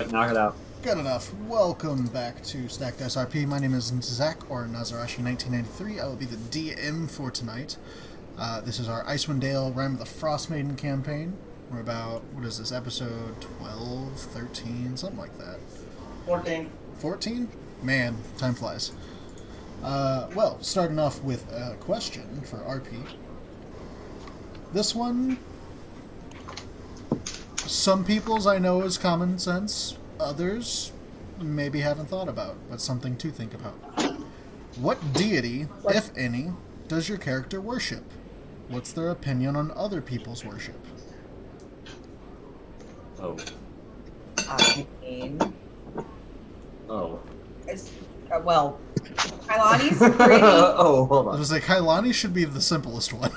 Knock it out. Good enough. Welcome back to StackedDiceRP. My name is Zach, or Nazarashi1993. I will be the DM for tonight. This is our Icewind Rime of the Frostmaiden campaign. We're about, what is this, episode 12, 13, something like that. 14. 14? Man, time flies. Well, starting off with a question for RP. This one, some people's I know is common sense. Others maybe haven't thought about, but something to think about. What deity, if any, does your character worship? What's their opinion on other people's worship? Oh. I mean, Oh. well, Kailani's pretty... Oh, hold I on. was like, Kailani should be the simplest one.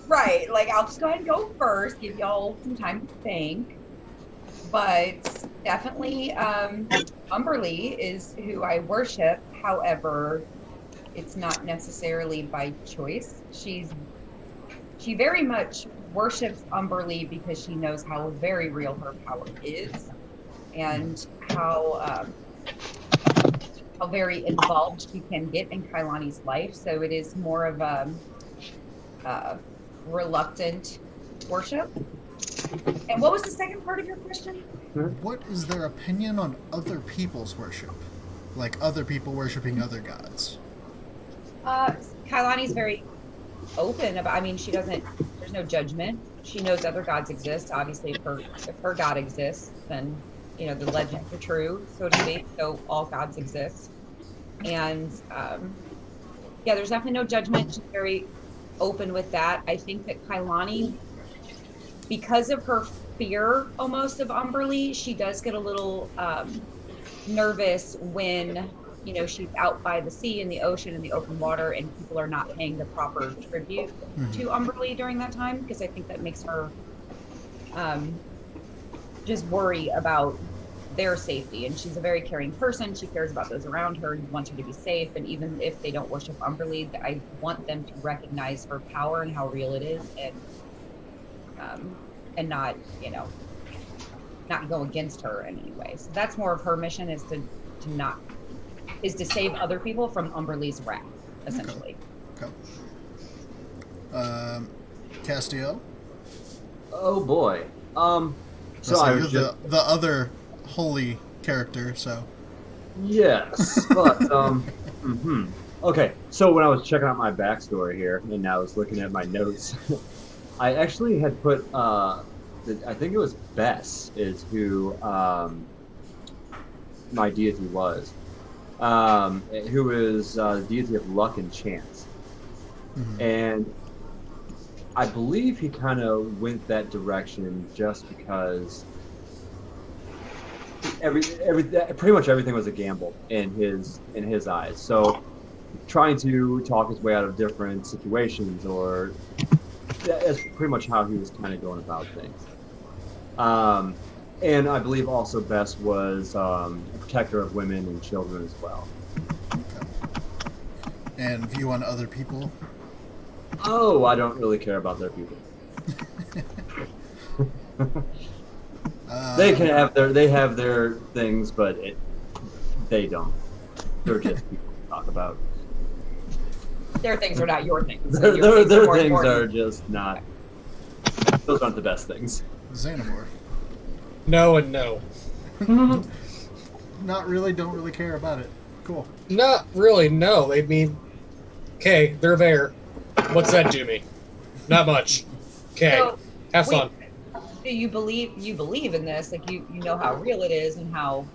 Right, like, I'll just go ahead and go first, give y'all some time to think. But definitely, Umberlee is who I worship. However, it's not necessarily by choice. She very much worships Umberlee because she knows how very real her power is, and how very involved she can get in Kailani's life. So it is more of a reluctant worship. And what was the second part of your question? What is their opinion on other people's worship? Like other people worshiping other gods? Kailani's very open about, I mean, she doesn't, there's no judgment. She knows other gods exist. Obviously, if her god exists, then, you know, the legends are true, so to speak. So all gods exist. And, yeah, there's definitely no judgment. She's very open with that. I think that Kailani, because of her fear almost of Umberlee, she does get a little nervous when, you know, she's out by the sea and the ocean and the open water and people are not paying the proper tribute to Umberlee during that time, because I think that makes her just worry about their safety. And she's a very caring person. She cares about those around her and wants her to be safe. And even if they don't worship Umberlee, I want them to recognize her power and how real it is, and not, you know, not go against her in any way. So that's more of her mission, is to save other people from Umberlee's wrath, essentially. Okay. Castiel? Oh boy. So I you're was just the other holy character, so. yes, but Okay, so when I was checking out my backstory here, and I was looking at my notes, I actually had put I think it was Bess is who my deity was, who is the deity of luck and chance, and I believe he kind of went that direction just because pretty much everything was a gamble in his eyes. So trying to talk his way out of different situations, or that's pretty much how he was kind of going about things. And I believe also Bess was a protector of women and children as well. Okay. And view on other people? Oh, I don't really care about their people. They have their things, but they don't. They're just people to talk about. Their things are not your things. Their Your things important. are just not. Those aren't the best things. Xanamore. No and no. Not really, don't really care about it. Cool. Not really, no. I mean, okay, they're there. What's that do me? Not much. Okay, So, have wait, fun. do you believe in this? Like, you know how real it is, and how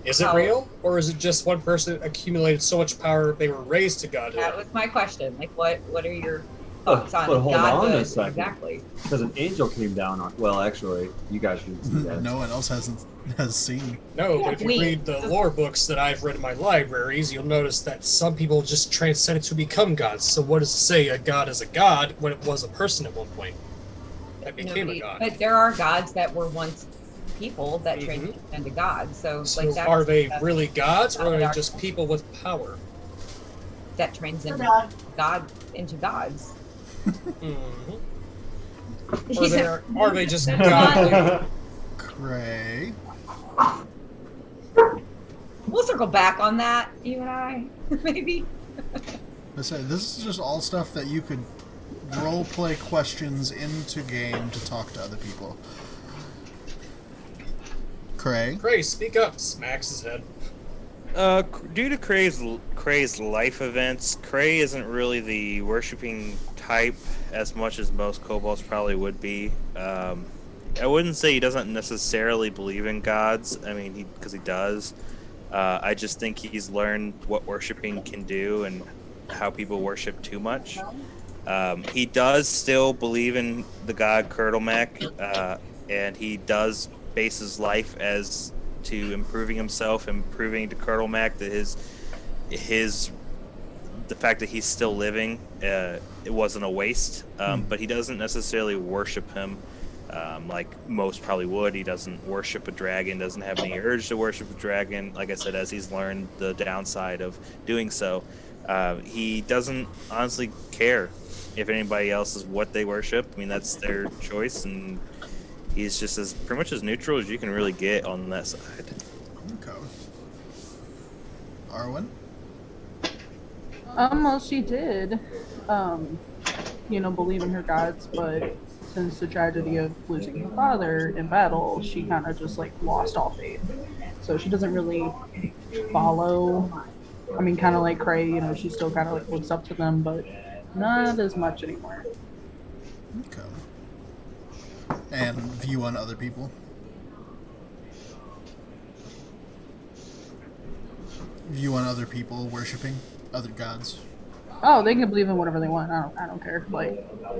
Is it how- real? Or is it just one person accumulated so much power they were raised to godhood? that was my question. Like, what are your But thoughts on hold on godhood? a second. Exactly. Because an angel came down on. Well, actually, you guys didn't see that. No one else has seen. No, Yeah, but if you we- read the lore books that I've read in my libraries, you'll notice that some people just transcended to become gods. So what does it say a god is a god when it was a person at one point that became a god? But there are gods that were once people that transitioned into gods. So, So like, that's, are they that's really gods, or are they Not just people with power? that transcend God into gods? Mhm. He Or said- are they just godly? Ray. We'll circle back on that, you and I, maybe. I say this is just all stuff that you could role play questions into game to talk to other people. Cray. Cray, speak up. Smacks his head. Due to Cray's life events, Cray isn't really the worshipping type as much as most kobolds probably would be. I wouldn't say he doesn't necessarily believe in gods. I mean, because he does. I just think he's learned what worshipping can do and how people worship too much. He does still believe in the god Kurtlemek, and he does base his life as to improving himself and proving to Kurtlemek that the fact that he's still living, it wasn't a waste. But he doesn't necessarily worship him like most probably would. He doesn't worship a dragon, doesn't have any urge to worship a dragon. Like I said, as he's learned the downside of doing so, he doesn't honestly care if anybody else is what they worship. I mean, that's their choice, and he's just pretty much as neutral as you can really get on that side. Okay. Arwen? Well, she did, believe in her gods, but since the tragedy of losing her father in battle, she kind of just, lost all faith. So she doesn't really follow. I mean, kind of like Cray, she still kind of, looks up to them, but not as much anymore. Okay. And view on other people? View on other people worshipping other gods? Oh, they can believe in whatever they want. I don't care.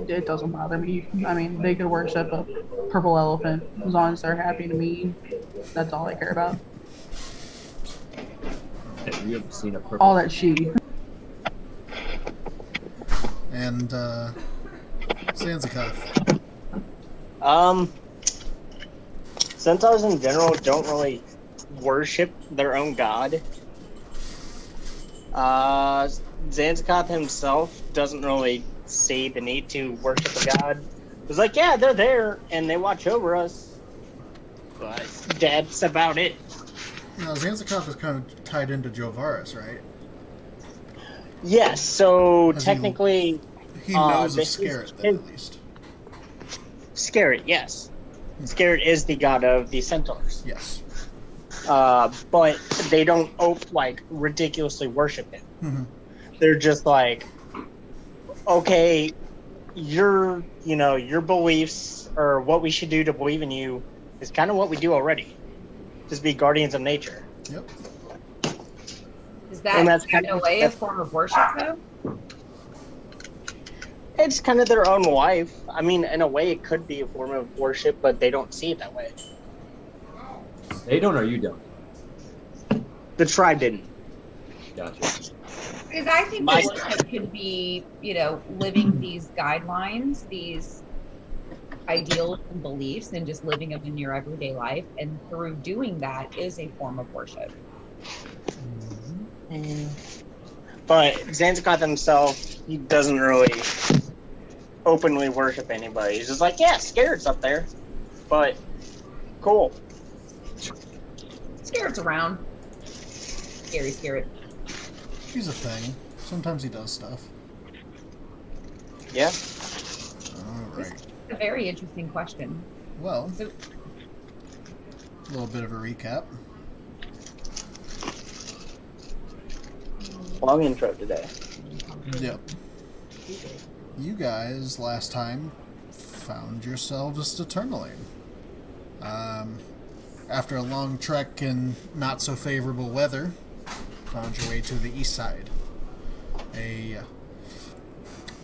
It doesn't bother me. I mean, they could worship a purple elephant as long as they're happy to me. That's all I care about. Have you ever seen a purple? All that she. And, Zanzikoth. Centaurs in general don't really worship their own god. Zanzikoth himself doesn't really see the need to worship a god. He's like, yeah, they're there, and they watch over us. But that's about it. Now, Zanzikoth is kind of tied into Jovaris, right? Yes, so Has technically... He knows of this Scarret, is then, his- at least. Scarret, yes. Scarret is the god of the centaurs. Yes. But they don't, ridiculously worship him. Mm-hmm. They're just like, okay, your beliefs or what we should do to believe in you is kind of what we do already. Just be guardians of nature. Yep. Is And that's that kind in a of- way a form of worship, though? It's kind of their own life. I mean, in a way, it could be a form of worship, but they don't see it that way. They don't, or you don't. The tribe didn't. Gotcha. Because I think My- that worship could be, living these guidelines, these ideals and beliefs, and just living them in your everyday life. And through doing that is a form of worship. But Zanzikoth himself, he doesn't really openly worship anybody. He's just like, yeah, Scared's up there. But, cool. Scared's around. Scary Scared. He's a thing. Sometimes he does stuff. Yeah. Alright. It's a very interesting question. Well, So, a little bit of a recap. Long intro today. Yep. You guys, last time, found yourselves to Tourmaline. After a long trek in not-so-favorable weather, found your way to the east side. A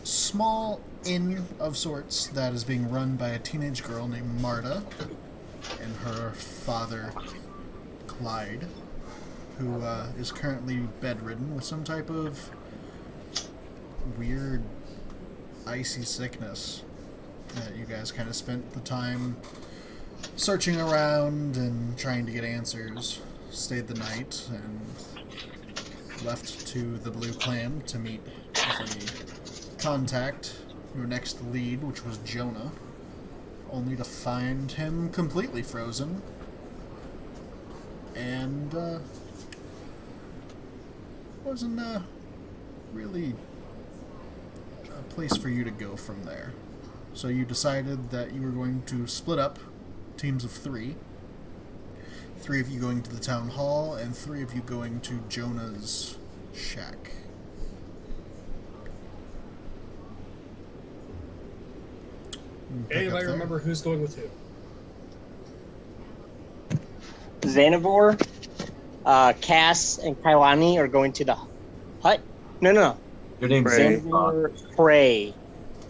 small inn of sorts that is being run by a teenage girl named Marta and her father, Clyde, who is currently bedridden with some type of weird icy sickness. You guys kind of spent the time searching around and trying to get answers, stayed the night, and left to the Blue Clam to meet with a contact, your next lead, which was Jonah, only to find him completely frozen. And wasn't really a place for you to go from there. So you decided that you were going to split up teams of 3. 3 of you going to the town hall, and 3 of you going to Jonah's shack. Hey, if I remember who's going with who. Xanavor, Cass, and Kailani are going to the hut. No. Your name's Frey. Xanavor, Frey,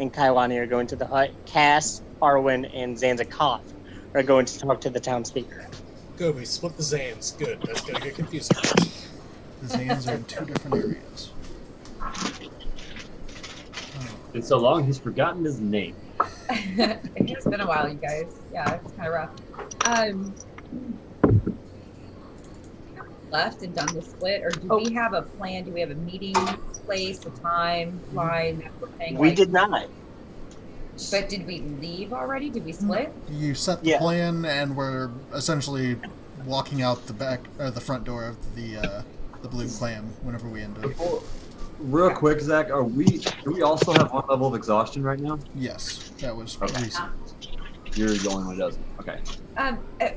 and Kailani are going to the hut. Cass, Arwen, and Zanzakoth are going to talk to the town speaker. Good, we split the Zans. Good, that's gonna get confusing. The Zans are in 2 different areas. It's so long he's forgotten his name. It has been a while, you guys. Yeah, it's kind of rough. Left and done the split, or do we have a plan? Do we have a meeting place, a timeline that we're paying? We did not. But did we leave already? Did we split? You set the plan, and we're essentially walking out the back or the front door of the blue clam whenever we end up. Real quick, Zach, do we also have 1 level of exhaustion right now? Yes, that was Okay. recent. You're the only one who doesn't. Okay.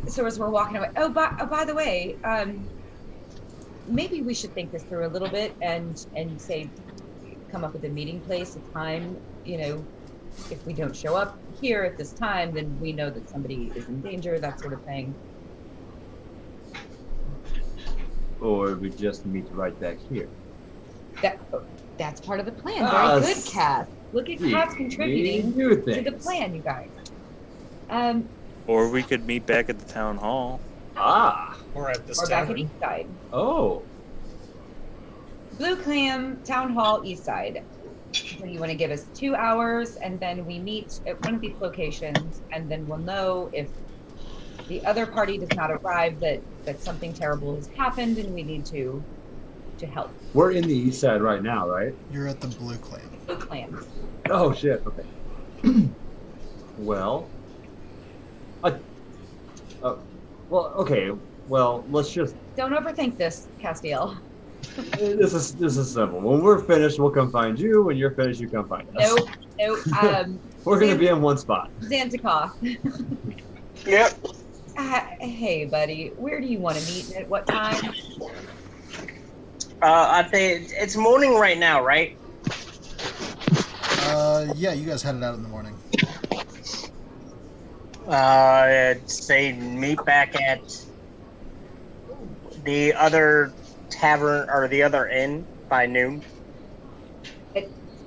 So as we're walking away, by the way, maybe we should think this through a little bit and say, come up with a meeting place, a time. You know, if we don't show up here at this time, then we know that somebody is in danger, that sort of thing. Or we just meet right back here. That's part of the plan. Ah, Very good, Kat. Look at Kat's contributing to the plan, you guys. Or we could meet back at the town hall. Ah. Or at this Or back at tavern. East Side. Oh. Blue Clam, Town Hall, East Side. So you want to give us 2 hours, and then we meet at one of these locations, and then we'll know if the other party does not arrive that something terrible has happened, and we need to help. We're in the east side right now, right? You're at the blue clam. Blue Clam. Oh, shit. Okay. Well. Okay. Well, let's just. Don't overthink this, Castiel. This is simple. When we're finished, we'll come find you. When you're finished, you come find us. Nope. We're gonna be in one spot. Zanzibar. Yep. Hey, buddy, where do you want to meet and at what time? I think it's morning right now, right? Yeah, you guys headed out in the morning. Say meet back at the other tavern or the other inn by noon.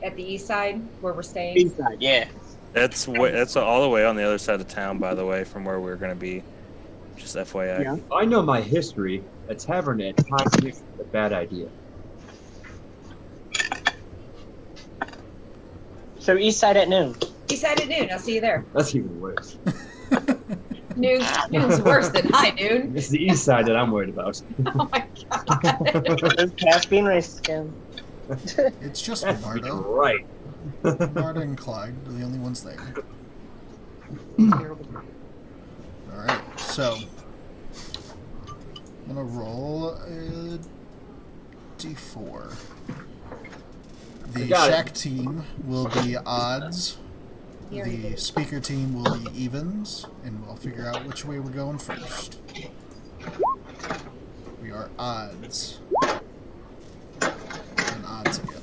At the east side where we're staying? East side, yeah. That's all the way on the other side of town, by the way, from where we're going to be. Just FYI. Yeah. I know my history. A tavern at times is a bad idea. So east side at noon. East side at noon. I'll see you there. That's even worse. Noon's worse than high noon. It's the east side that I'm worried about. Oh my god. Cass being racist again. It's just That's Marta. right. Marta and Clyde are the only ones there. Alright, so I'm gonna roll a d4. The Got it. shack team will be odds. The speaker team will be evens, and we'll figure out which way we're going first. We are odds. And odds again.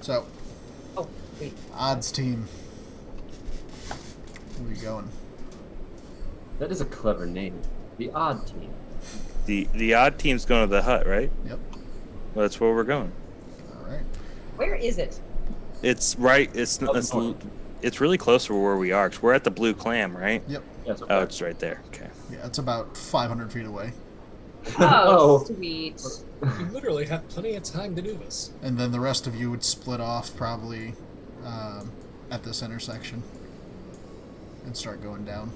So, Oh, wait. odds team. Where are you going? That is a clever name. The odd team. The odd team's going to the hut, right? Yep. Well, that's where we're going. Alright. Where is it? It's right. It's really close to where we are. 'Cause we're at the Blue Clam, right? Yep. That's Oh, it's right there. Okay. Yeah, it's about 500 feet away. Oh, sweet. You literally have plenty of time to do this. And then the rest of you would split off probably at this intersection and start going down.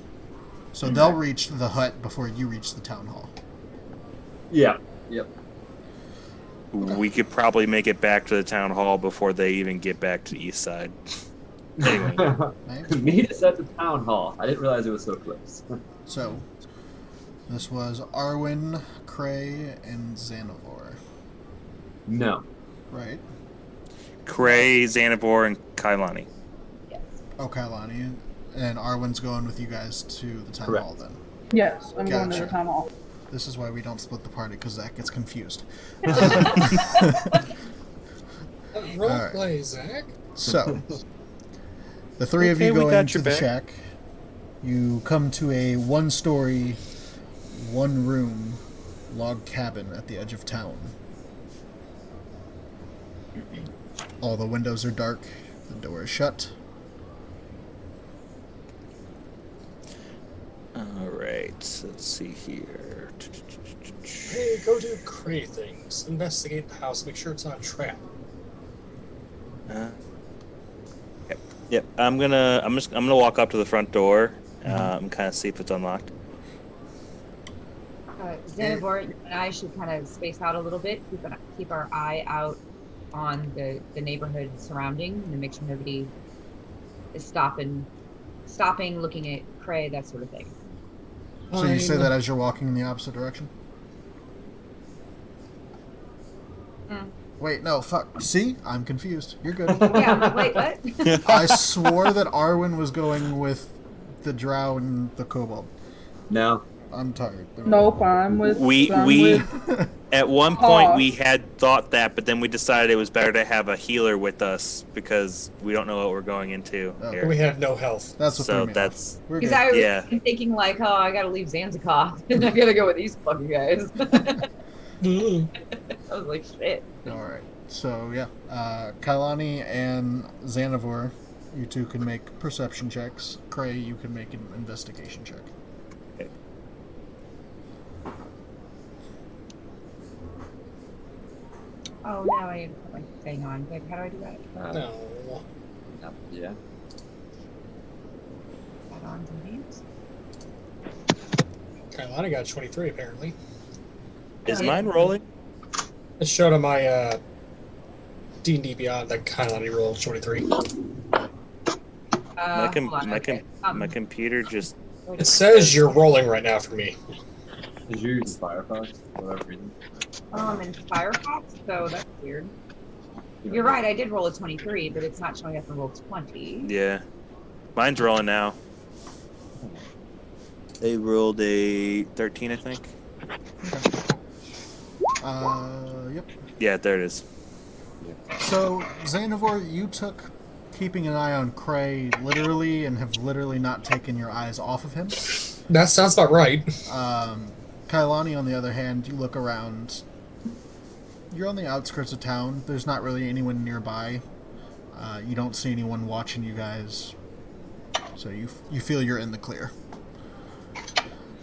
So they'll reach the hut before you reach the town hall. Yeah. Yep. We could probably make it back to the town hall before they even get back to the east side. Anyway, Meet us at the town hall. I didn't realize it was so close. So, this was Arwen, Cray, and Xanavor, No. right? Cray, Xanabor, and Kailani. Yes. Oh, Kailani. And Arwen's going with you guys to the town Correct. hall then. Yes, I'm going to Gotcha. the town hall. This is why we don't split the party, because Zach gets confused. Role Alright. play, Zach. So, the three of Okay, you we go got into your the back. shack. You come to a one-story, one-room log cabin at the edge of town. All the windows are dark. The door is shut. Alright, let's see here. Hey, go do Cray things. Investigate the house. Make sure it's not a trap. Yep, I'm gonna walk up to the front door and kind of see if it's unlocked. Xanavor and I should kind of space out a little bit, keep our eye out on the neighborhood surrounding, and make sure nobody is stopping, looking at Cray, that sort of thing. So you say that as you're walking in the opposite direction? Mm. Wait, no, fuck. See? I'm confused. You're good. Yeah, I'm like, wait, what? I swore that Arwen was going with the drow and the kobold. No. I'm tired. Nope, I'm with. We at one Paw. point we had thought that, but then we decided it was better to have a healer with us because we don't know what we're going into Oh. here. We have no health. That's what So threw me off. that's We're Because good. I was Yeah. thinking like, oh, I gotta leave Zanzibar, and I gotta go with these fucking guys. I was like, shit. Alright. So, yeah. Kailani and Xanavor, you two can make perception checks. Cray, you can make an investigation check. Oh, now I put my thing on. Like, how do I do that? No. Yeah. Add on delete. Carolina got 23 apparently. Is Yeah. mine rolling? It showed on my D&D Beyond that Carolina rolled 23. My Hold on, okay. my computer just Wait a It second. says you're rolling right now for me. Did you use Firefox for whatever reason? I'm in Firefox, so that's weird. You're right, I did roll a 23, but it's not showing up in roll 20. yeah. Mine's rolling now. They rolled a 13, I think. Yep. Yeah, there it is. So, Xanavor, you took keeping an eye on Cray literally and have literally not taken your eyes off of him. That sounds about right. Kailani, on the other hand, you look around. You're on the outskirts of town. There's not really anyone nearby. You don't see anyone watching you guys. So you feel you're in the clear.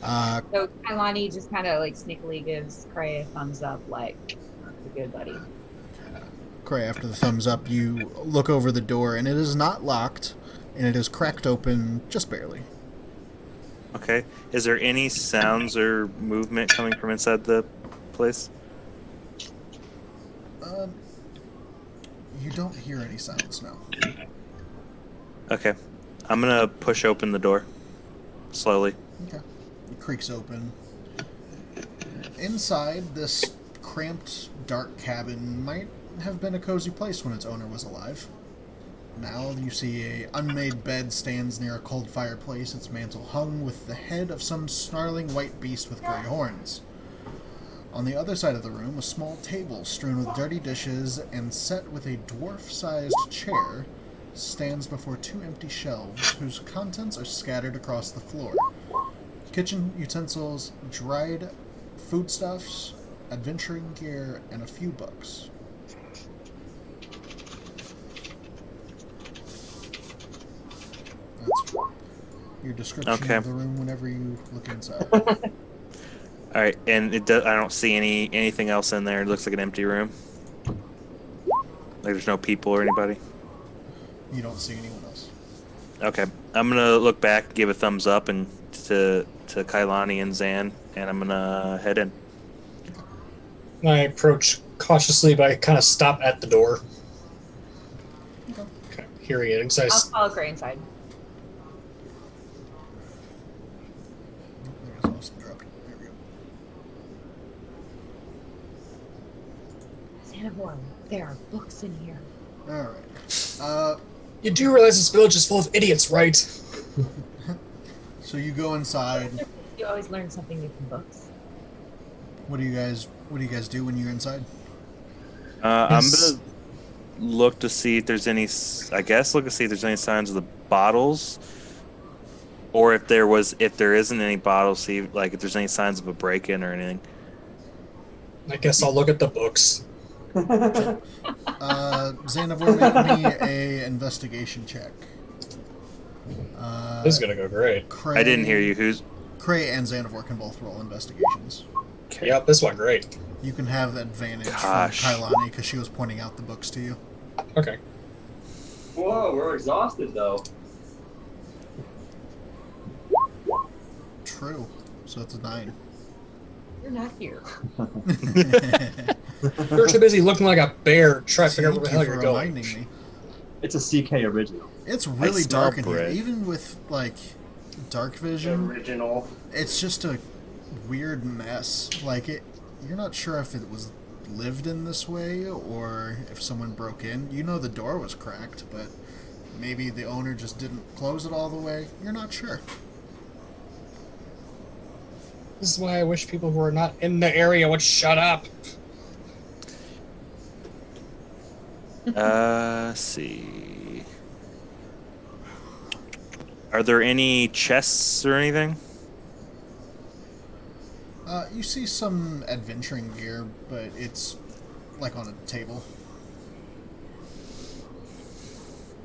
So Kailani just kind of like sneakily gives Cray a thumbs up, like, that's a good buddy. Cray, after the thumbs up, you look over the door, and it is not locked, and it is cracked open just barely. Okay. Is there any sounds or movement coming from inside the place? You don't hear any sounds now. Okay. I'm gonna push open the door. Slowly. Okay. It creaks open. Inside, this cramped, dark cabin might have been a cozy place when its owner was alive. Now you see a unmade bed stands near a cold fireplace, its mantle hung with the head of some snarling white beast with gray horns. On the other side of the room, a small table strewn with dirty dishes and set with a dwarf-sized chair stands before two empty shelves whose contents are scattered across the floor. Kitchen utensils, dried foodstuffs, adventuring gear, and a few books. That's your description Okay. of the room whenever you look inside. All right, and it does. I don't see anything else in there. It looks like an empty room. Like there's no people or anybody. You don't see anyone else. Okay, I'm gonna look back, give a thumbs up, and to Kailani and Zan, and I'm gonna head in. I approach cautiously, but I kind of stop at the door. Okay. Okay. hearing it. 'Cause I I'll s- follow Gray inside. I guess Austin dropped it. There we go. Sanavor, there are books in here. Alright. you do realize this village is full of idiots, right? So you go inside. You always learn something new from books. What do you guys do when you're inside? I'm Yes. gonna look to see if there's any. I guess look to see if there's any signs of the bottles, or if there isn't any bottles. See like if there's any signs of a break-in or anything. I guess I'll look at the books. Xanavor, make me a investigation check. This is gonna go great. Cray, I didn't hear you. Who's? Cray and Xanavor can both roll investigations. Yep, this went great. You can have advantage Gosh. from Kailani because she was pointing out the books to you. Okay. Whoa, we're exhausted though. True. So it's a 9. You're not here. You're too busy looking like a bear trying to figure out Thank where the you hell for you're going. reminding me. It's a CK original. It's really smell dark in here. bread. Even with, like, dark vision, Original. it's just a weird mess. Like, you're not sure if it was lived in this way or if someone broke in. You know the door was cracked, but maybe the owner just didn't close it all the way. You're not sure. This is why I wish people who are not in the area would shut up. See. Are there any chests or anything? You see some adventuring gear, but it's like on a table.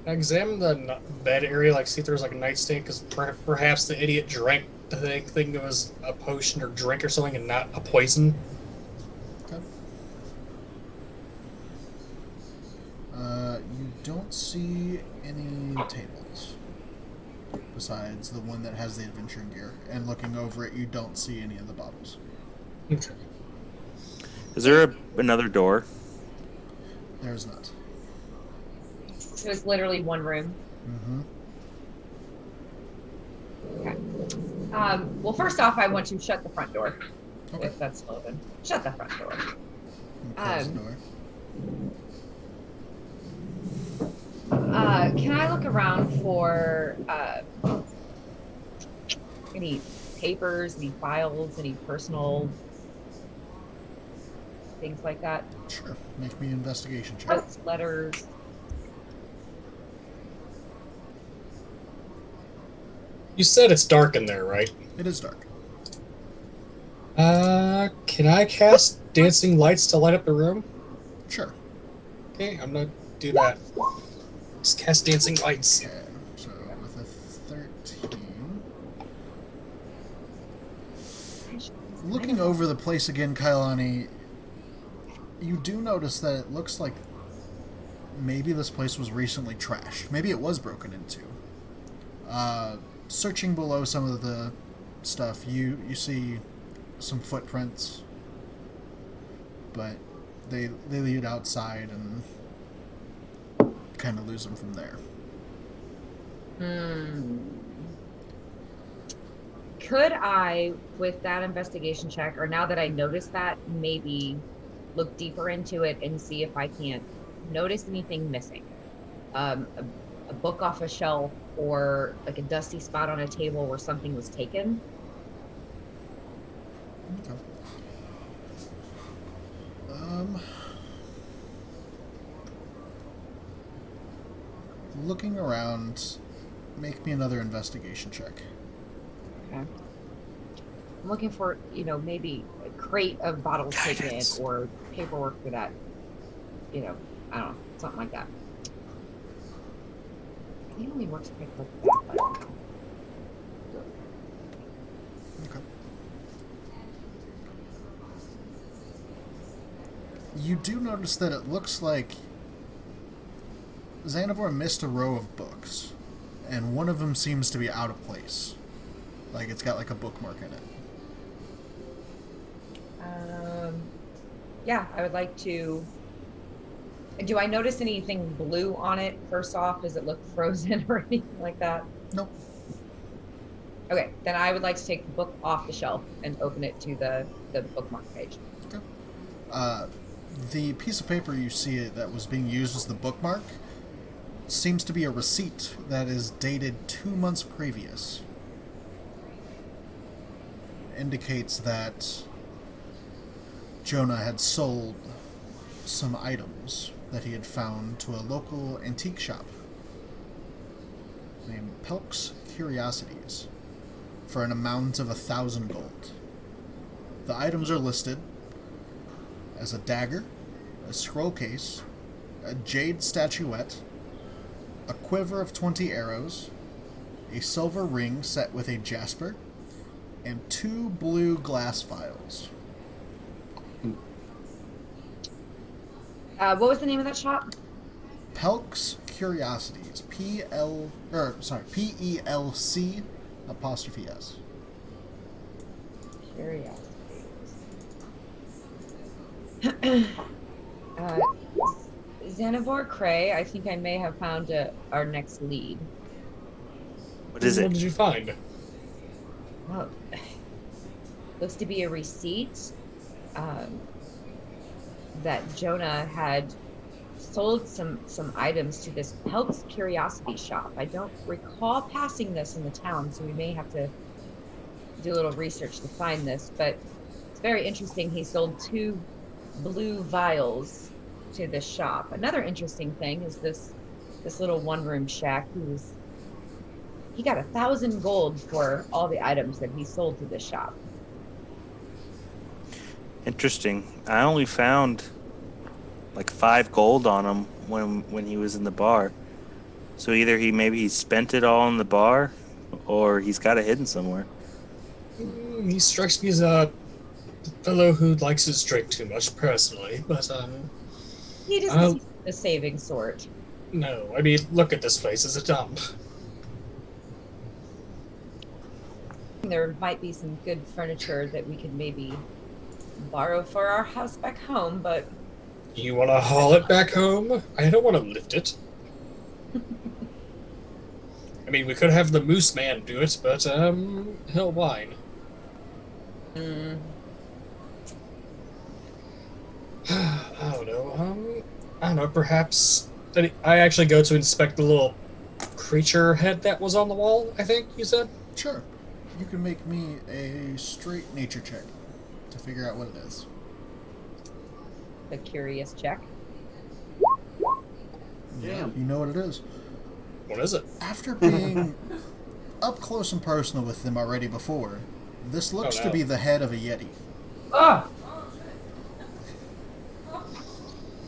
Examine the bed area, like see if there's like a nightstand, because perhaps the idiot drank the thing, thinking it was a potion or drink or something and not a poison. Okay. You don't see any tables besides the one that has the adventuring gear. And looking over it, you don't see any of the bottles. Okay. Is there another door? There's not. It was literally one room. Mm-hmm. Okay. Well, first off, I want to shut the front door. Okay. If that's still open. Shut the front door. And close the door. Can I look around for any papers, any files, any personal things like that? Sure. Make me an investigation check. Notes, letters. You said it's dark in there, right? It is dark. Can I cast dancing lights to light up the room? Sure. Okay, I'm gonna do that. Just cast dancing lights. Okay. So with a 13. Looking over the place again, Kailani, you do notice that it looks like maybe this place was recently trashed. Maybe it was broken into. Searching below some of the stuff, you see some footprints, but they lead outside and kind of lose them from there. Could I, with that investigation check, or now that I noticed that, maybe look deeper into it and see if I can't notice anything missing? A book off a shelf, or like a dusty spot on a table where something was taken? Okay. Looking around, make me another investigation check. Okay. I'm looking for, maybe a crate of bottles taken Guidance. or paperwork for that. I don't know, something like that. I think it only works if I click that button. Okay. You do notice that it looks like Xanavor missed a row of books, and one of them seems to be out of place. Like it's got like a bookmark in it. Yeah, I would like to Do I notice anything blue on it? First off, does it look frozen or anything like that? Nope. Okay, then I would like to take the book off the shelf and open it to the bookmark page. Okay. The piece of paper you see that was being used as the bookmark seems to be a receipt that is dated 2 months previous. Indicates that Jonah had sold some items that he had found to a local antique shop named Pelk's Curiosities for an amount of 1,000 gold. The items are listed as a dagger, a scroll case, a jade statuette, a quiver of 20 arrows, a silver ring set with a jasper, and 2 blue glass vials. What was the name of that shop? Pelk's Curiosities. P-E-L-C apostrophe S. Curiosities. Xanavor Cray, I think I may have found our next lead. What is What it? did you find? Well, looks to be a receipt that Jonah had sold some items to this Pelk's Curiosity shop. I don't recall passing this in the town, so we may have to do a little research to find this, but it's very interesting. He sold 2 blue vials to this shop. Another interesting thing is this little one-room shack. He got 1,000 gold for all the items that he sold to this shop. Interesting. I only found like 5 gold on him when he was in the bar. So either he spent it all in the bar, or he's got it hidden somewhere. He strikes me as a fellow who likes his drink too much, personally. But He doesn't seem the saving sort. no, I mean, look at this place; it's a dump. There might be some good furniture that we could maybe borrow for our house back home, but You want to haul it back home? I don't want to lift it. I mean, we could have the Moose Man do it, but he'll whine. I don't know. I don't know. Perhaps I actually go to inspect the little creature head that was on the wall. I think you said. Sure. You can make me a straight nature check to figure out what it is. the curious check. Damn. You know what it is. What is it? After being up close and personal with them already before, this looks Oh, to no. be the head of a Yeti. Ah!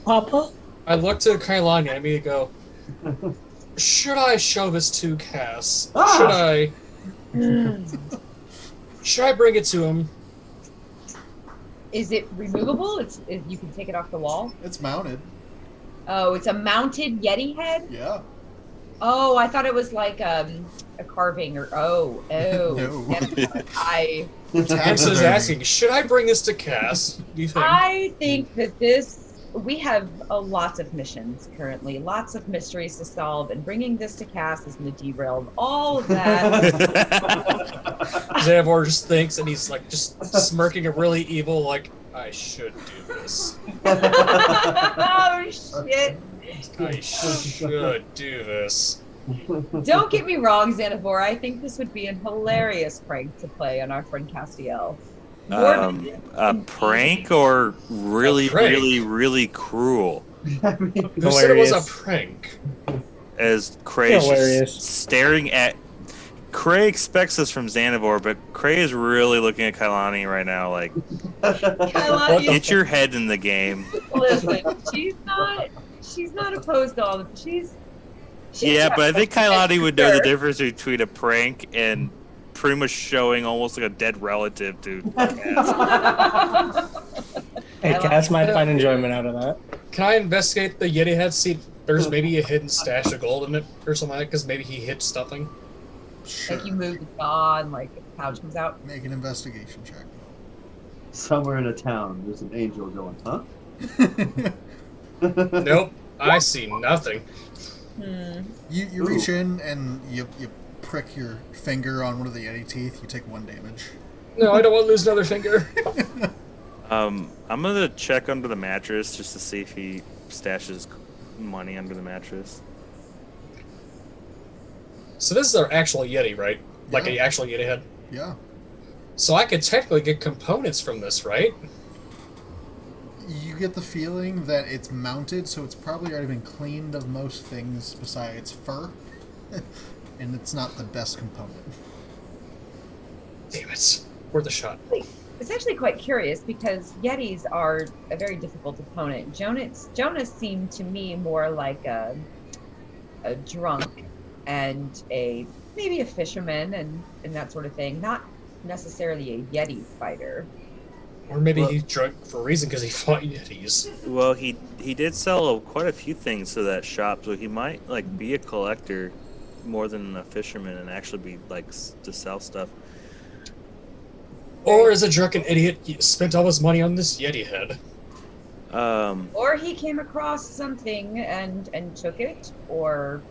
Papa? I look to Kailani and I immediately go, should I show this to Cass? Ah! Should I bring it to him? Is it removable? You can take it off the wall. It's mounted. Oh, it's a mounted Yeti head. Yeah. Oh, I thought it was like a carving or oh. No. I Cass is asking, should I bring this to Cass? Do you think? I think that we have a lot of missions currently, lots of mysteries to solve, and bringing this to Cass is going to derail all of that. Xanavor just thinks, and he's like just smirking a really evil, like, I should do this. Oh shit! I should do this. Don't get me wrong, Xanavor. I think this would be a hilarious prank to play on our friend Castiel. A prank or really, A prank? really cruel? Who said it was a prank? As Cray is Hilarious. just staring at. Cray expects this from Xanavor, but Cray is really looking at Kailani right now, like, Kailani, get your head in the game. listen, she's not opposed to all the she's Yeah, but I think Kailani would know the Sure. difference between a prank and pretty much showing almost like a dead relative to Cass. Hey, Cass might find enjoyment out of that. Can I investigate the Yeti head? See if there's maybe a hidden stash of gold in it or something like that, because maybe he hid something. Sure. like you move the jaw and like the pouch comes out. Make an investigation check. Somewhere in a town, there's an angel going, huh? Nope. I see nothing. You reach in and you prick your finger on one of the Yeti teeth. You take 1 damage. No, I don't want to lose another finger. I'm gonna check under the mattress just to see if he stashes money under the mattress. So this is our actual Yeti, right? Like Yeah. an actual Yeti head. Yeah. So I could technically get components from this, right? You get the feeling that it's mounted, so it's probably already been cleaned of most things besides fur. And it's not the best component. Damn it. Worth a shot. It's actually quite curious because Yetis are a very difficult opponent. Jonas seemed to me more like a drunk and maybe a fisherman and that sort of thing. Not necessarily a Yeti fighter. Or maybe he drunk for a reason because he fought Yetis. Well, he did sell quite a few things to that shop, so he might like be a collector more than a fisherman and actually be like to sell stuff. Or as a drunken idiot, he spent all his money on this Yeti head. Or he came across something and took it, or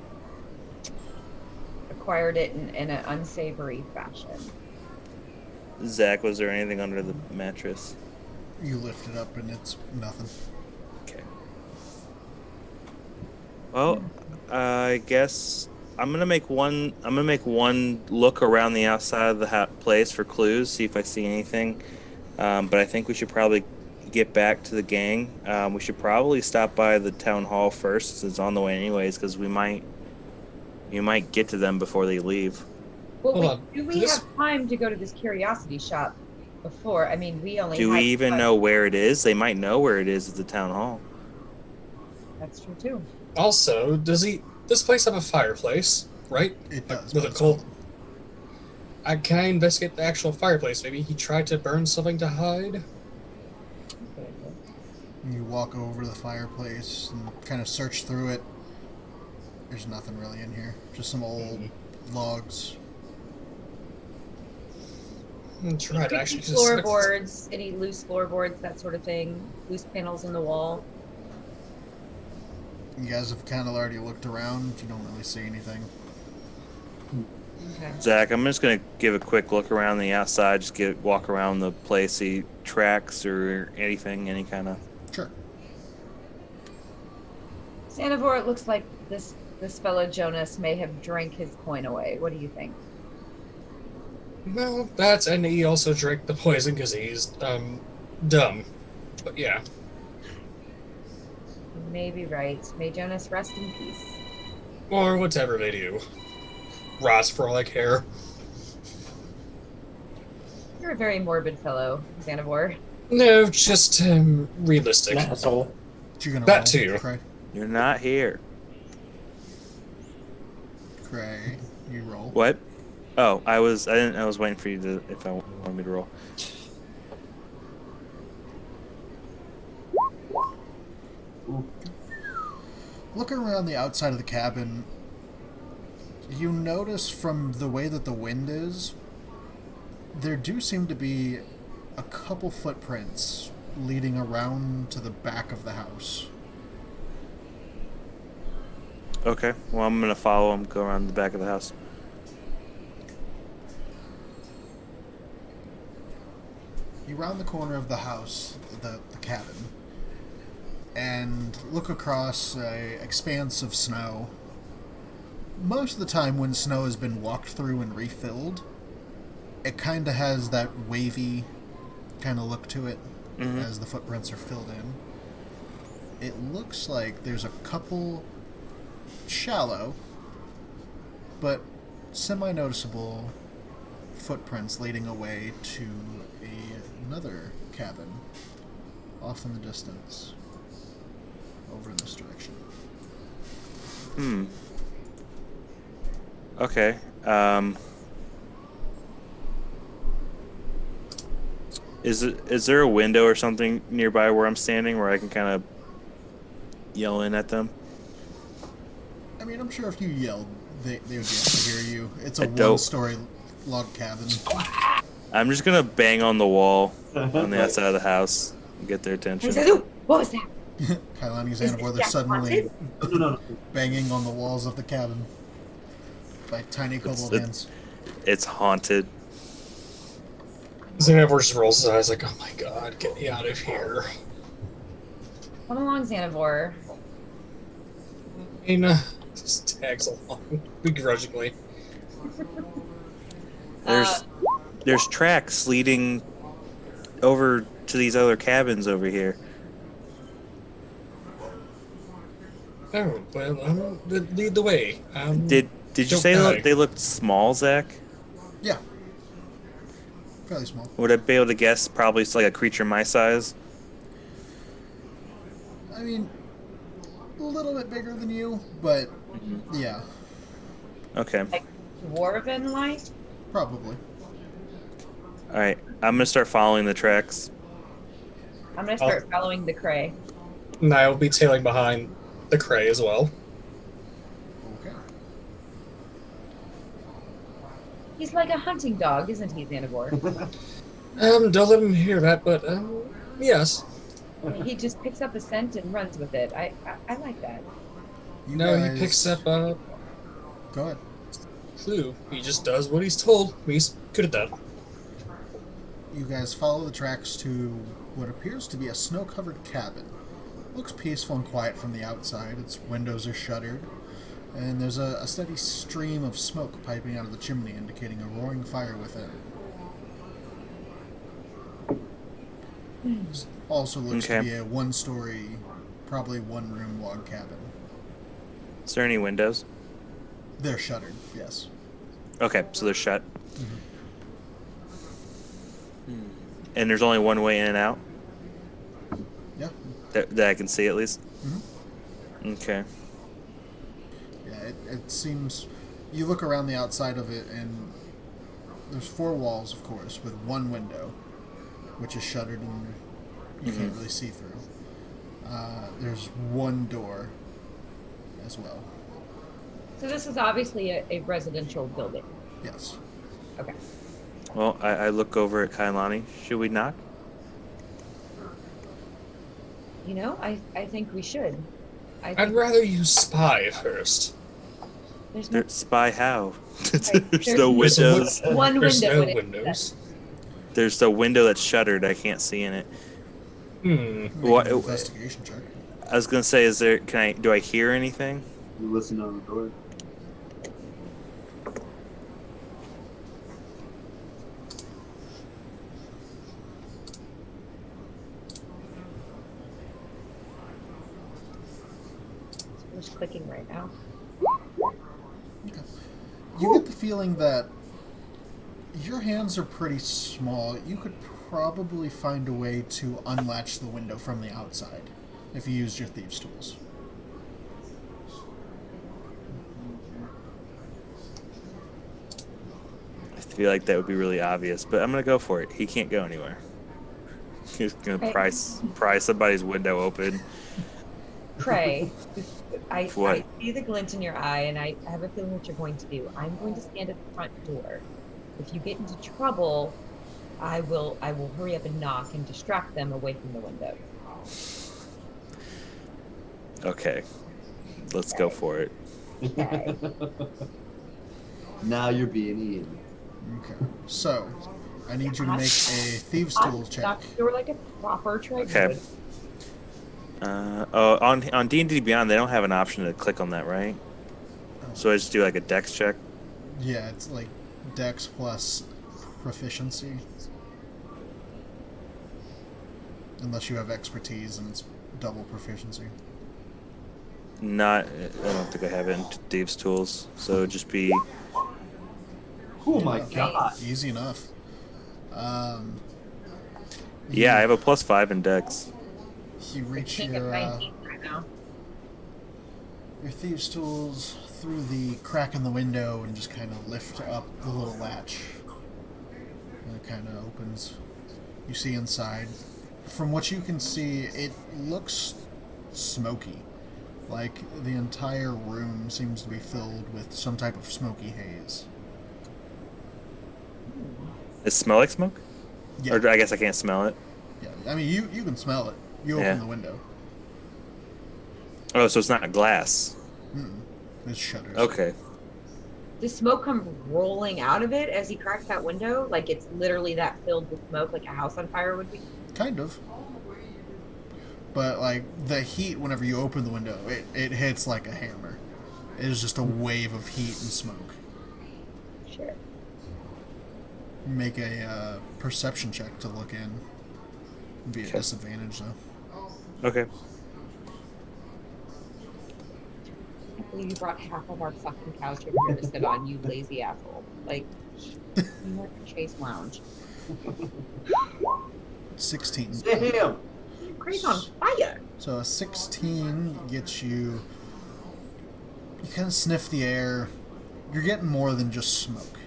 acquired it in an unsavory fashion. Zach, was there anything under the mattress? You lift it up and it's nothing. Okay. Well, I guess I'm gonna make one look around the outside of the place for clues, see if I see anything. But I think we should probably get back to the gang. We should probably stop by the town hall first, since it's on the way anyways, because you might get to them before they leave. Well, do we have time to go to this curiosity shop before? I mean, we only. Do we even know where it is? They might know where it is at the town hall. That's true too. Also, does this place have a fireplace, right? It does. With but a it's coal. cold. Can I investigate the actual fireplace? Maybe he tried to burn something to hide? You walk over to the fireplace and kind of search through it. There's nothing really in here. Just some old logs. That's right. Actually, Floorboards, any loose floorboards, that sort of thing. Loose panels in the wall. You guys have kind of already looked around. You don't really see anything. Okay. Zach, I'm just gonna give a quick look around the outside, just walk around the place, see tracks or anything, any kind of. Sure. Sanivore, it looks like this fellow Jonas may have drank his coin away. What do you think? Well, and he also drank the poison because he's dumb. But yeah. You may be right. May Jonas rest in peace. Or whatever they do. Rot for all I care. You're a very morbid fellow, Sanivore. No, just realistic. Asshole. You're gonna That roll, too. Cray. You're not here. Cray, you roll. What? Oh, I was waiting for you to, if I wanted me to roll. Looking around the outside of the cabin, you notice from the way that the wind is, there do seem to be a couple footprints leading around to the back of the house. Okay, well, I'm gonna follow him, go around the back of the house. You round the corner of the house, the cabin, and look across a expanse of snow. Most of the time when snow has been walked through and refilled, it kind of has that wavy kind of look to it as the footprints are filled in. It looks like there's a couple shallow but semi-noticeable footprints leading away to another cabin off in the distance over in this direction. Okay. Is there a window or something nearby where I'm standing where I can kind of yell in at them? I mean, I'm sure if you yelled, they would be able to hear you. It's a don't. one-story log cabin. I'm just gonna bang on the wall on the outside of the house and get their attention. He says, "Ooh, what was that?" Kailani's Is Xanabar, this they're suddenly No, no, no. banging on the walls of the cabin by tiny kobold hands. It's haunted. Xanavar just rolls his eyes like, oh my god, get me out of here. Come along, Xanavor. I mean, just tags along begrudgingly. There's tracks leading over to these other cabins over here. Oh, well, lead the way. Did you don't say die. they looked small, Zach? Yeah. Fairly small. Would I be able to guess probably it's like a creature my size? I mean, a little bit bigger than you, but yeah, Okay. Like dwarven like? probably. All right. I'm gonna start following the tracks. I'm gonna start following the cray. And I will be tailing behind the Cray as well. Okay. He's like a hunting dog, isn't he, Xanavor? Don't let him hear that, but, yes. He just picks up a scent and runs with it. I like that. You No, guys... he picks up, Go ahead. clue. He just does what he's told. He's good at that. You guys follow the tracks to what appears to be a snow-covered cabin. Looks peaceful and quiet from the outside. Its windows are shuttered, and there's a steady stream of smoke piping out of the chimney, indicating a roaring fire within. This also looks to Okay. be a one-story, probably one-room log cabin. Is there any windows? They're shuttered, yes. Okay, so they're shut. And there's only one way in and out Yeah. that I can see at least. Mhm. Okay. Yeah, it seems... You look around the outside of it, and there's 4 walls, of course, with one window, which is shuttered and you can't really see through. There's one door as well. So this is obviously a residential building. Yes. Okay. Well, I look over at Kailani. Should we knock? You know, I think we should. I I'd think rather you spy first. there's no Spy how? Right. There's There's no There's a windows. one There's window no in it. windows. There's a window that's shuttered. I can't see in it. Make What- an investigation check. I was gonna say, do I hear anything? You listen on the door. It's just clicking right now. You get the feeling that your hands are pretty small. You could probably find a way to unlatch the window from the outside if you used your thieves' tools. I feel like that would be really obvious, but I'm gonna go for it. He can't go anywhere. He's gonna Okay. pry somebody's window open. Cray, I What? see the glint in your eye, and I have a feeling what you're going to do. I'm going to stand at the front door. If you get into trouble, I will hurry up and knock and distract them away from the window. Okay, let's go for it. Okay. Now you're being Ian. Okay. So, I need you to make a thieves' I tool check. knocked the door like a proper trade. Okay. On D&D Beyond, they don't have an option to click on that, right? So I just do like a dex check. Yeah, it's like Dex plus proficiency. Unless you have expertise and it's double proficiency. I don't think I have it in Dave's tools, so it'd just be Oh my Yeah. god. Easy enough. yeah. I have a +5 in dex. You reach Can't get your 19 right now. your thieves' tools through the crack in the window and just kind of lift up the little latch. And it kind of opens. You see inside. From what you can see, it looks smoky. Like the entire room seems to be filled with some type of smoky haze. Does it smell like smoke? Yeah, Or I guess I can't smell it. yeah. I mean, you can smell it. You open Yeah. the window. Oh, so it's not glass. Mm-mm. It's shutters. Okay. Does smoke come rolling out of it as he cracks that window? Like it's literally that filled with smoke, like a house on fire would be? Kind of. But, like, the heat, whenever you open the window, it hits like a hammer. It is just a wave of heat and smoke. Sure. Make a perception check to look in. Be a Okay. disadvantage, though. Okay. I can't believe you brought half of our fucking couch over here to sit on, you lazy asshole. Like, you went to Chase Lounge. 16. Damn. Your crate's on fire. So a 16 gets you... You kind of sniff the air. You're getting more than just smoke.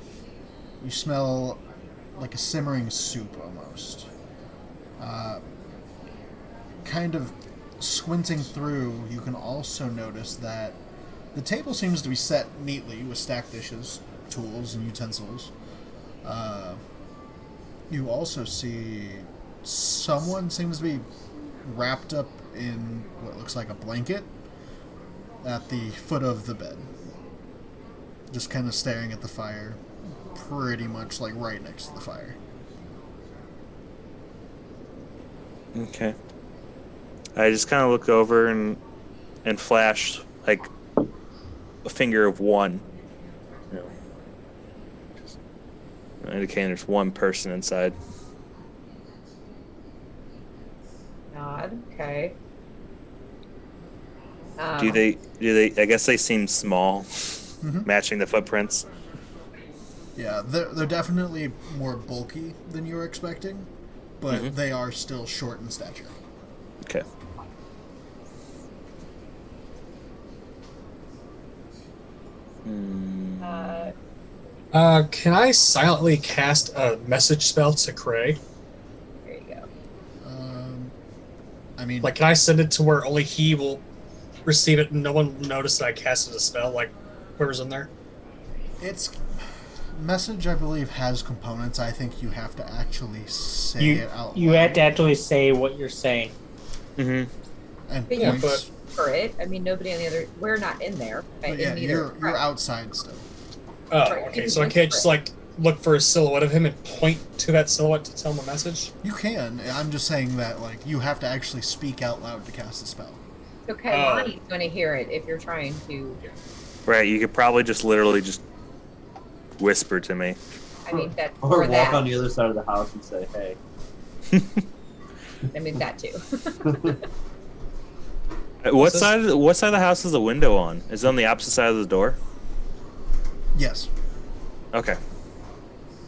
You smell like a simmering soup, almost. Kind of squinting through, you can also notice that the table seems to be set neatly with stacked dishes, tools, and utensils. You also see someone seems to be wrapped up in what looks like a blanket at the foot of the bed. Just kind of staring at the fire, pretty much like right next to the fire. Okay. I just kind of look over and flash like a finger of one. You know, just indicating there's one person inside. Nod. Okay. Do they? I guess they seem small, Mhm. matching the footprints. Yeah, they're definitely more bulky than you were expecting, but Mhm. they are still short in stature. Okay. Can I silently cast a message spell to Cray? There you go. I mean, Like, can I send it to where only he will receive it and no one will notice that I casted a spell, like whoever's in there? it's message. I believe has components. I think you have to actually say You it out. you loud. have to actually say what you're saying. Mm-hmm. And But Yeah, points. for it, I mean, nobody on the other. We're not in there. But in yeah, neither- you're outside still. Oh, Right, okay. you So I can can't whisper just it. like look for a silhouette of him and point to that silhouette to tell him a message. You can. I'm just saying that like you have to actually speak out loud to cast a spell. So Kailani's going to hear it if you're trying to. Right. You could probably just literally just whisper to me. I mean, that Or walk that. on the other side of the house and say, hey. I mean, that too. What this- side? What side of the house is the window on? Is it on the opposite side of the door? Yes. Okay.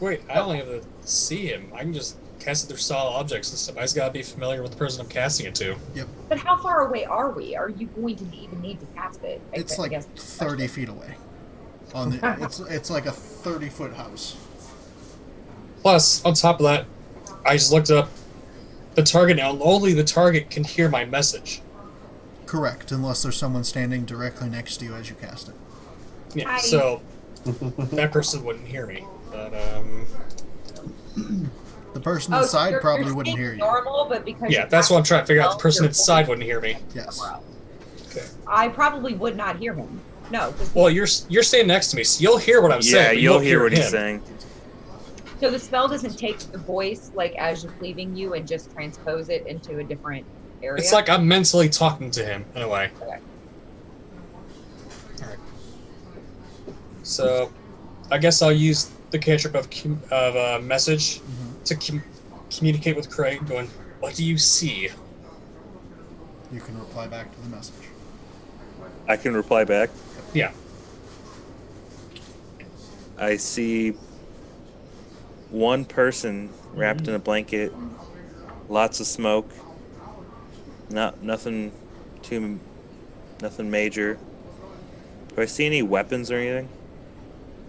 Wait, I only have to see him. I can just cast it through solid object system. I just gotta be familiar with the person I'm casting it to. But how far away are we? Are you going to even need to cast it? It's I like guess 30 feet away. On the, it's like a 30-foot house. Plus, on top of that, I just looked up the target now. Only the target can hear my message. Correct, unless there's someone standing directly next to you as you cast it. Yeah, Hi. so that person wouldn't hear me. But The person Oh, so inside you're probably staying wouldn't hear you. Normal, but because yeah, you that's what I'm trying to figure out. The cast person you're inside wouldn't hear me. Yes. somewhere else. Okay. I probably would not hear him. No. 'Cause Well, you're standing next to me, so you'll hear what I'm saying. Yeah, but you you'll won't hear what he's him. saying. So the spell doesn't take the voice like as you're leaving you and just transpose it into a different area. It's like I'm mentally talking to him in a way. Okay. Alright. So, I guess I'll use the cantrip of message to communicate with Craig, going, "What do you see?" You can reply back to the message. I can reply back. Yeah. I see one person wrapped in a blanket, lots of smoke. Nothing major. Do I see any weapons or anything?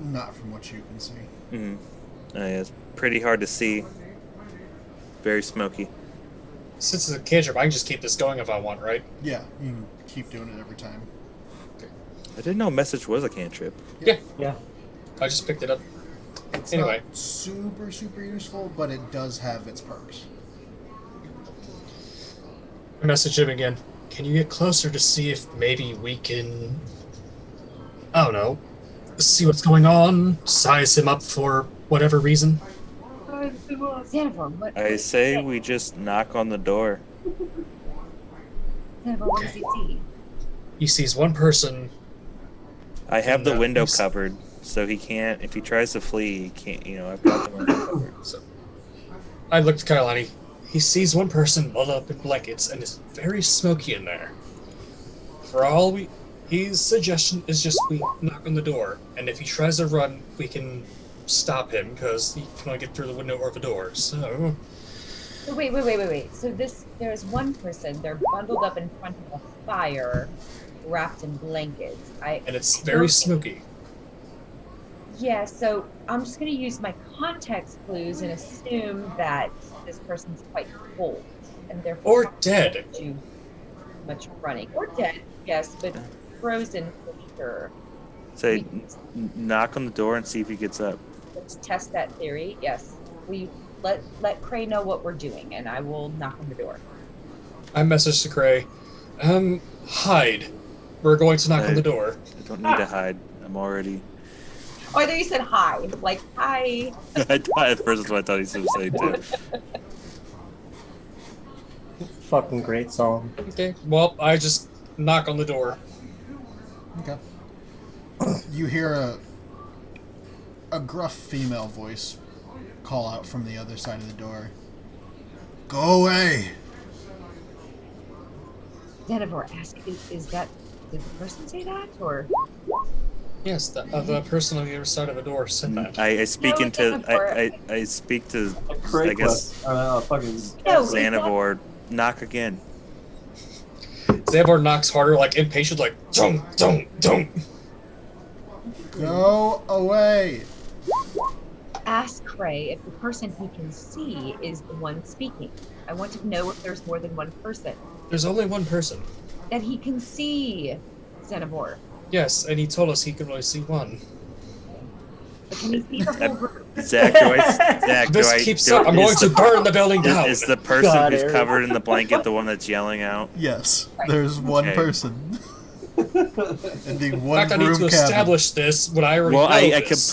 Not from what you can see. Mm-hmm. It's pretty hard to see. Very smoky. Since it's a cantrip, I can just keep this going if I want, right? Yeah, you can keep doing it every time. I didn't know message was a cantrip. Yeah. Yeah. I just picked it up. It's Anyway. not super useful, but it does have its perks. I message him again. Can you get closer to see if maybe we can, I don't know, see what's going on, size him up for whatever reason? Xanavar, what? I say we just knock on the door. Xanavar, what does he see? He sees one person. I have the No, window he's- covered, so he can't. If he tries to flee, he can't. You know, I've got the window covered. So, I looked at Kailani. He sees one person bundled up in blankets and it's very smoky in there. For all we, his suggestion is just we knock on the door, and if he tries to run, we can stop him because he can only get through the window or the door. So, So wait. So there's one person. They're bundled up in front of a fire, wrapped in blankets. and it's very smoky. Yeah. So I'm just gonna use my context clues and assume that this person's quite cold and therefore Or dead. not do much running. Or dead, yes, but frozen for sure. Say, knock on the door and see if he gets up. Let's test that theory. Yes. We let Cray know what we're doing, and I will knock on the door. I messaged to Cray. Hide. We're going to knock on the door. I don't need to hide. I'm already. Oh, I thought you said hi. Like hi. I thought at first that's what I thought he was going to say too. Fucking great song. Okay. Well, I just knock on the door. Okay. You hear a gruff female voice call out from the other side of the door. Go away! Xanavar, ask, did the person say that, or? Yes, the person on the other side of the door said that. I speak No, into. Xanavar. I speak to. Great I guess fucking. No, is that- Xanavar. Knock again. Xanavar knocks harder, like impatient, like don't. Go away! Ask Cray if the person he can see is the one speaking. I want to know if there's more than one person There's only one person. that he can see. Xanavar, Yes, and he told us he could only see one. but can he see the whole room? Zach, Zach, This keeps up. I'm going to burn the building down. Is the person God, who's Eric. covered in the blanket the one that's yelling out? Yes, Right. there's one Okay. person. In the In one fact, I need room to cabin. establish this when I already Well, know I this.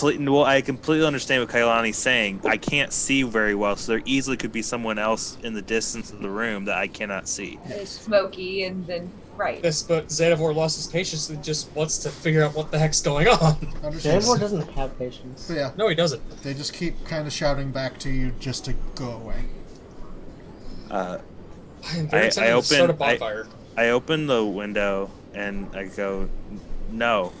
completely understand what Kailani's saying. I can't see very well, so there easily could be someone else in the distance of the room that I cannot see. It's smoky, and then right. Yes, but Xanavar lost his patience and just wants to figure out what the heck's going on. Understand? Xanavar doesn't have patience. But yeah, No, he doesn't. they just keep kind of shouting back to you just to go away. Uh, I am very I tempted to start a open- I- bonfire. I open the window and I go, no.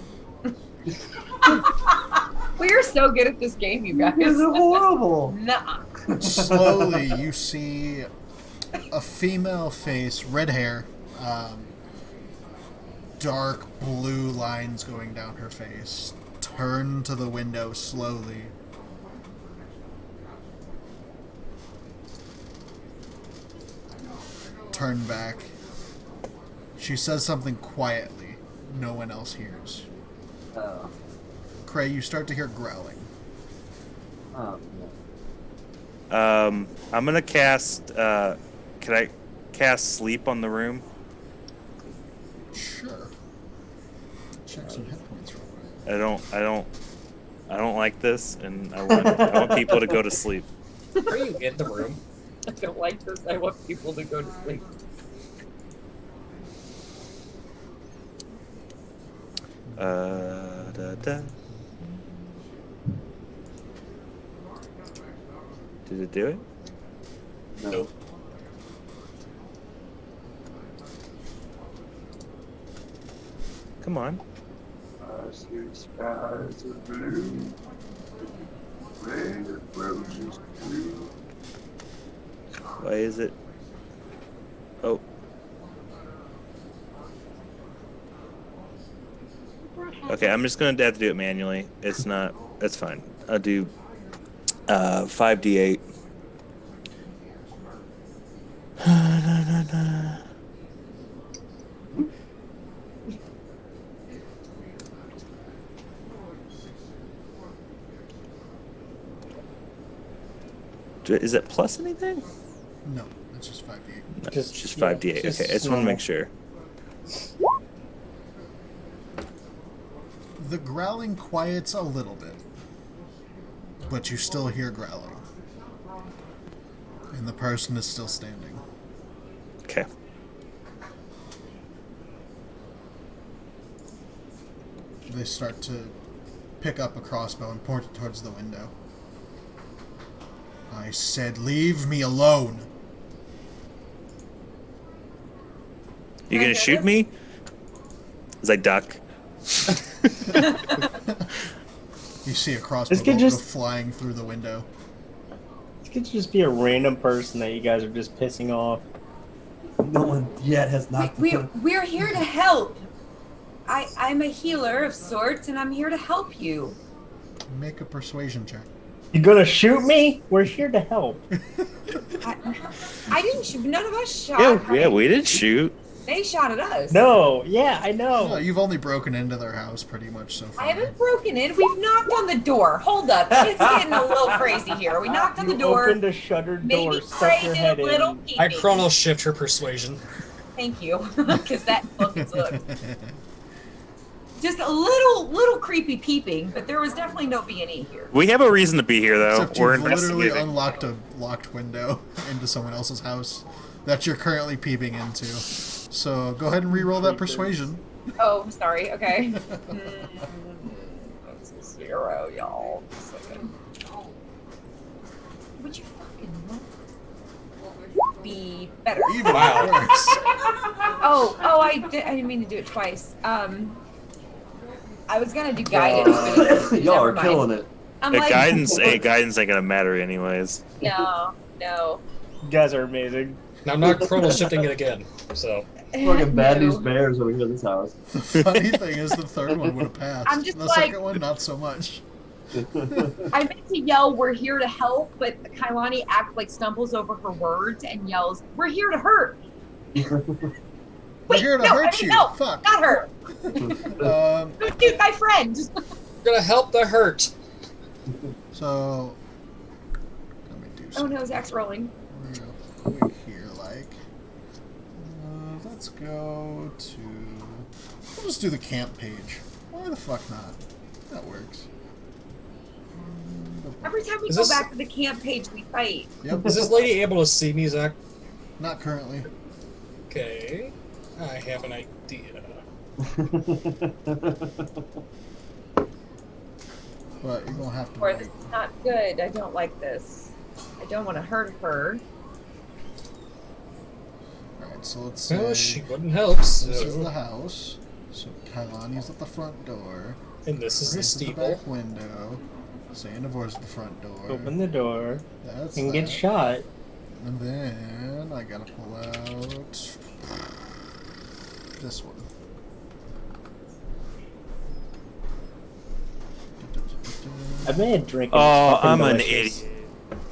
We are so good at this game, you guys. This is horrible. Nuh-uh. Slowly, you see a female face, red hair, dark blue lines going down her face, turn to the window slowly. Turn back. She says something quietly. No one else hears. Oh, Cray, you start to hear growling. oh, I'm gonna cast. Can I cast sleep on the room? Sure. Check some hit points real quick. I don't like this, and I want people to go to sleep. Are you in the room? I don't like this. I want people to go to sleep. Da. Did it do it? no. Nope. Come on. I see skies of blue, red roses too. Why is it? Oh. Okay, I'm just gonna have to do it manually. It's not. That's fine. I'll do 5d8. Is it plus anything? No, it's just 5d8. No, it's just yeah, 5d8. just Okay, I just want to normal. make sure. The growling quiets a little bit, but you still hear growling. And the person is still standing. Okay. They start to pick up a crossbow and point it towards the window. I said, leave me alone. You gonna shoot me? As I duck. You see a crossbow This could go just- flying through the window. This could just be a random person that you guys are just pissing off. No one yet has knocked the door. We're here to help. I'm a healer of sorts, and I'm here to help you. Make a persuasion check. You gonna shoot me? We're here to help. I didn't shoot. None of us shot. Yeah, we didn't shoot. They shot at us. No, yeah, I know. No, you've only broken into their house pretty much so far. I haven't broken in. We've knocked on the door. Hold up. It's getting a little crazy here. We knocked on the You door. opened a shuttered door, Maybe stuck Cray your did head a little in. peeping. I chrono shift her persuasion. Thank you. Because that looks just a little creepy peeping, but there was definitely no B&E here. We have a reason to be here, though. Except We're you've literally investigating. unlocked a locked window into someone else's house that you're currently peeping into. So go ahead and re-roll that persuasion. Oh, sorry. Okay. That's a 0, y'all. Just a second. Would you fucking be better? Even Wow. worse. I didn't mean to do it twice. I was gonna do guidance, but Y'all never are mind. killing it. I'm The like, guidance ain't gonna matter anyways. No. You guys are amazing. Now I'm not chrono shifting it again. So Fucking bad No. news bears over here in this house. The funny thing is the third one would have passed. I'm just the like- second one, not so much. I meant to yell, "We're here to help," but Kailani stumbles over her words and yells, "We're here to hurt." We're here to hurt you. No, Fuck. not her. Dude, my friend. we're gonna help the hurt. So, let me do Oh something no, Zach's rolling. real quick here. Let's go to. We'll just do the camp page. Why the fuck not? That works. Every time we Is go this- back to the camp page, we fight. Yep. Is this lady able to see me, Zach? Not currently. Okay. I have an idea. But you're gonna have to Or wait. this is not good. I don't like this. I don't want to hurt her. Alright, so let's say Well, she wouldn't help, this is the so... house. So Kailani's at the front door. And this is the Grace at the steeple. back window. Sandovor's at the front door. Open the door That's and that. get shot. And then I gotta pull out this one. I've been drinking. Oh, Fucking I'm an delicious. idiot.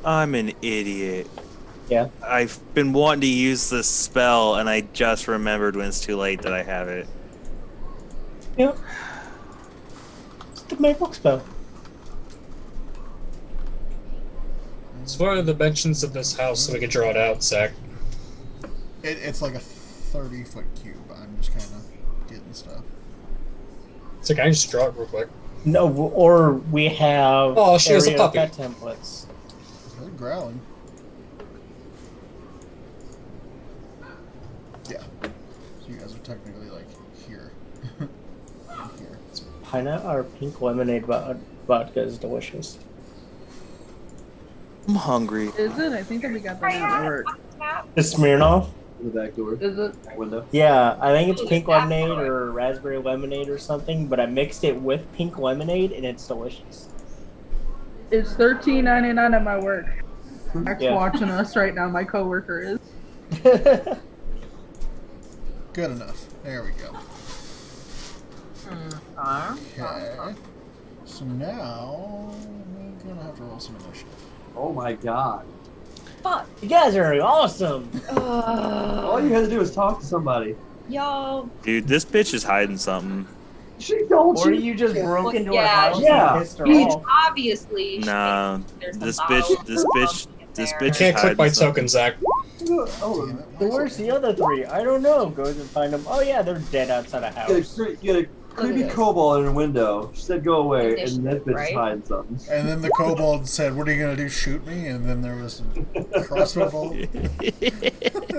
I'm an idiot. Yeah. I've been wanting to use this spell, and I just remembered when it's too late that I have it. Yep. It's the main book spell. So what are the dimensions of this house so we can draw it out, Zach? It's like a 30-foot cube. I'm just kind of getting stuff. It's like, I can just draw it real quick. No, or we have Oh, she has a area puppy. pet templates. They're growling. Yeah. So you guys are technically like here. Here. Pineapple or pink lemonade vodka is delicious. I'm hungry. Is it? I think that we got that at work. The Smirnoff? The back door. Is it? Back window. Yeah, I think it's pink lemonade or raspberry lemonade or something, but I mixed it with pink lemonade and it's delicious. It's $13.99 at my work. Zach's Yeah. watching us right now. My coworker is. Good enough. There we go. Okay. So now we're gonna have to roll some initiative. Oh my god. Fuck. You guys are awesome! All you had to do was talk to somebody. Y'all. Dude, this bitch is hiding something. She told Or you. you just broke into Yeah, our house yeah. and pissed her Huge. off. Obviously. Nah, there's this some bitch, bottle this of bitch, rum in this there. bitch I is can't click hiding my something. token, Zach. Oh, Damn it. So where's the other three? I don't know. Goes and find them. Oh yeah, they're dead outside a you gotta, house. you gotta creepy this. kobold in a window. She said go away, Initiative, and that bitch right? is hiding something. And then the kobold said, "What are you gonna do? Shoot me?" And then there was a crossbow bolt.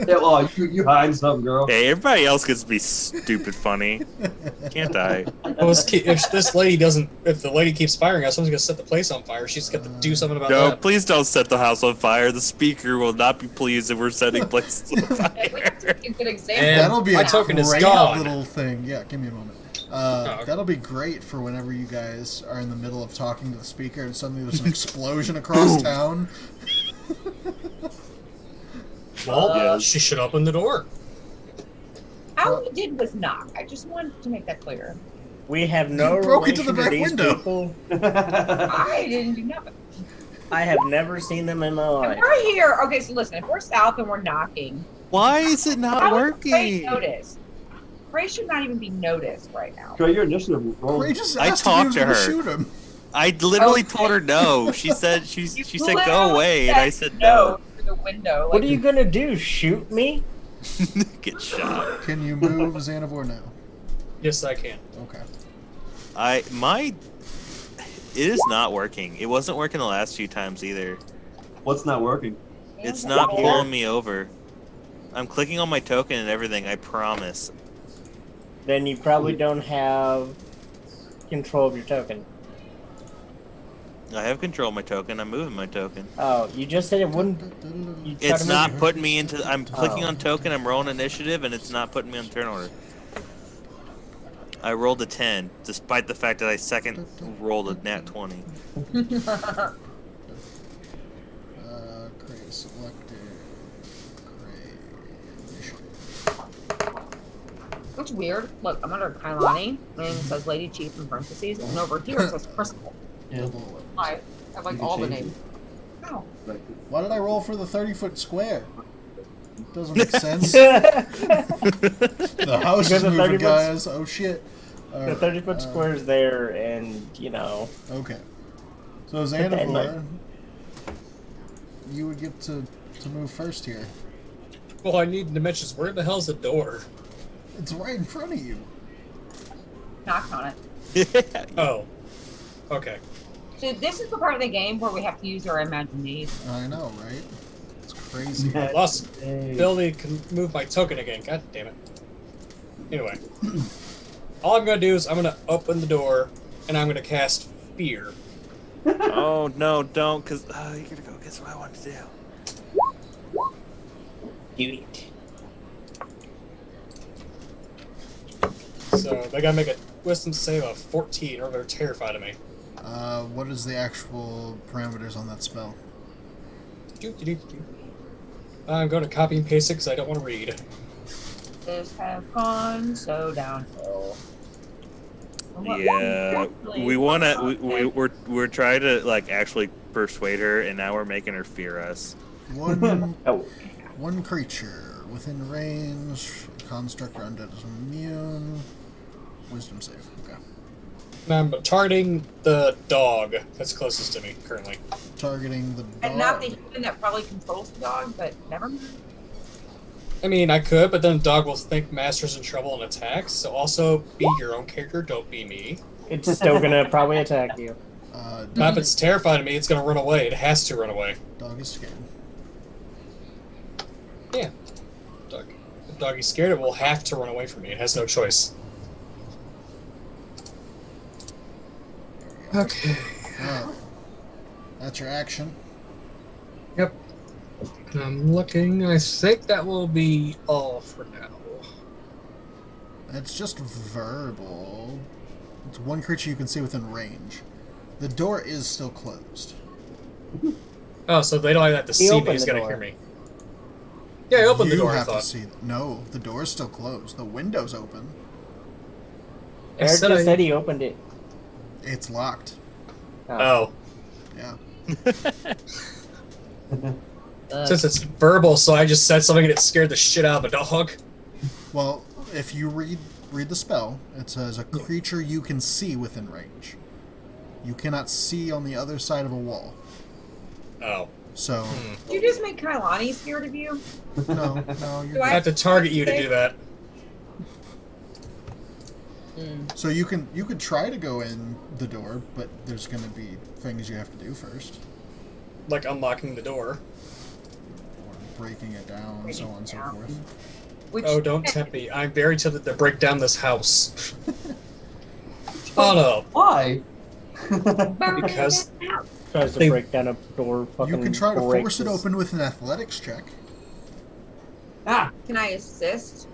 Yeah, well, you hiding something, girl. Hey, everybody else gets to be stupid funny. Can't I? Well, if this lady doesn't, if the lady keeps firing us, someone's gonna set the place on fire. She's got to do something about No, that. please don't set the house on fire. The speaker will not be pleased if we're setting places on Yeah, we have fire. to make a good example. And That'll be my a token is great gone. little thing. Yeah, give me a moment. okay. That'll be great for whenever you guys are in the middle of talking to the speaker and suddenly there's an explosion across town. Well, Yes. she should open the door. All we did was knock. I just wanted to make that clear. We have no You broke into the relation to back these window. people. I didn't do nothing. I have never seen them in my If life. we're here, okay, so listen, if we're south and we're knocking, Why is it not how is Frey working? noticed? Frey should not even be noticed right now. Girl, your initiative roll. Ray just I asked if he talked was to gonna her. shoot him. I literally Okay. told her no. She said she You said go literally away, and I said no through the window. What like- are you gonna do? Shoot me? Get shot. Can you move Xanavor now? Yes, I can. Okay. It is not working. It wasn't working the last few times either. What's not working? It's not pulling me over. I'm clicking on my token and everything, I promise. Then you probably don't have control of your token. I have control of my token, I'm moving my token. Oh, you just said it wouldn't. You tried It's to not move putting me into. I'm clicking Oh. on token, I'm rolling initiative, and it's not putting me on turn order. I rolled a 10, despite the fact that I second rolled a nat 20. Cray selected. Cray initiative. What's weird? Look, I'm under Kailani, and it says Lady Chief in parentheses, and over here it says Crystal. Double it. I have like You can all the change names. Oh. Why did I roll for the 30-foot square? Doesn't make sense. The house is Because the moving, 30 foot guys. Oh shit. The Alright, 30-foot square is there, and you know. Okay. So then, like- Xanavor, you would get to move first here. Well, I need dimensions. Where the hell's the door? It's right in front of you. Knocked on it. Oh. Okay. So this is the part of the game where we have to use our imagination. I know, right? It's crazy. I lost Hey. ability to move my token again. God damn it. Anyway. All I'm gonna do is I'm gonna open the door and I'm gonna cast fear. Oh no, don't, because you're gonna go against what I wanted to do. Do it. So they gotta make a wisdom save of 14 or they're terrified of me. What is the actual parameters on that spell? Doo-doo-doo-doo. I'm going to copy and paste it because I don't want to read. This have gone so downhill. Yeah, we wanna. We're trying to like actually persuade her, and now we're making her fear us. One Oh, one creature within range, construct or undead is immune. Wisdom save. Okay. I'm targeting the dog that's closest to me currently. Targeting the dog. And not the human that probably controls the dog, but never mind. I mean, I could, but then the dog will think Master's in trouble and attack. So also be your own character, don't be me. it's still gonna probably attack you. Now, if it's terrified of me, it's gonna run away. It has to run away. Dog is scared. Yeah. Dog. If the dog is scared, it will have to run away from me. It has no choice. Okay. Oh. That's your action. Yep. I'm looking. I think that will be all for now. It's just verbal. It's one creature you can see within range. The door is still closed. Oh, so they don't have to see me. opened He's the gonna door. hear me. Yeah, I opened the You door. I have to thought. see. No, the door's still closed. The window's open. I Eric said just I- said he opened it. It's locked. Oh, Yeah. since it's verbal, so I just said something and it scared the shit out of a dog. Well, if you read the spell, it says a creature you can see within range. You cannot see on the other side of a wall. Oh. So Did you just make Kailani scared of you? no, Do you're I I- have to target you to do that. So you could try to go in the door, but there's going to be things you have to do first, Like unlocking the door. or breaking it down, so on and so forth. Which, Oh, don't tempt me. I'm very tempted to break down this house. Oh no. Why? Because Tries to They- break down a door. Fucking You can try to breaks force it his- open with an athletics check. Ah, Can I assist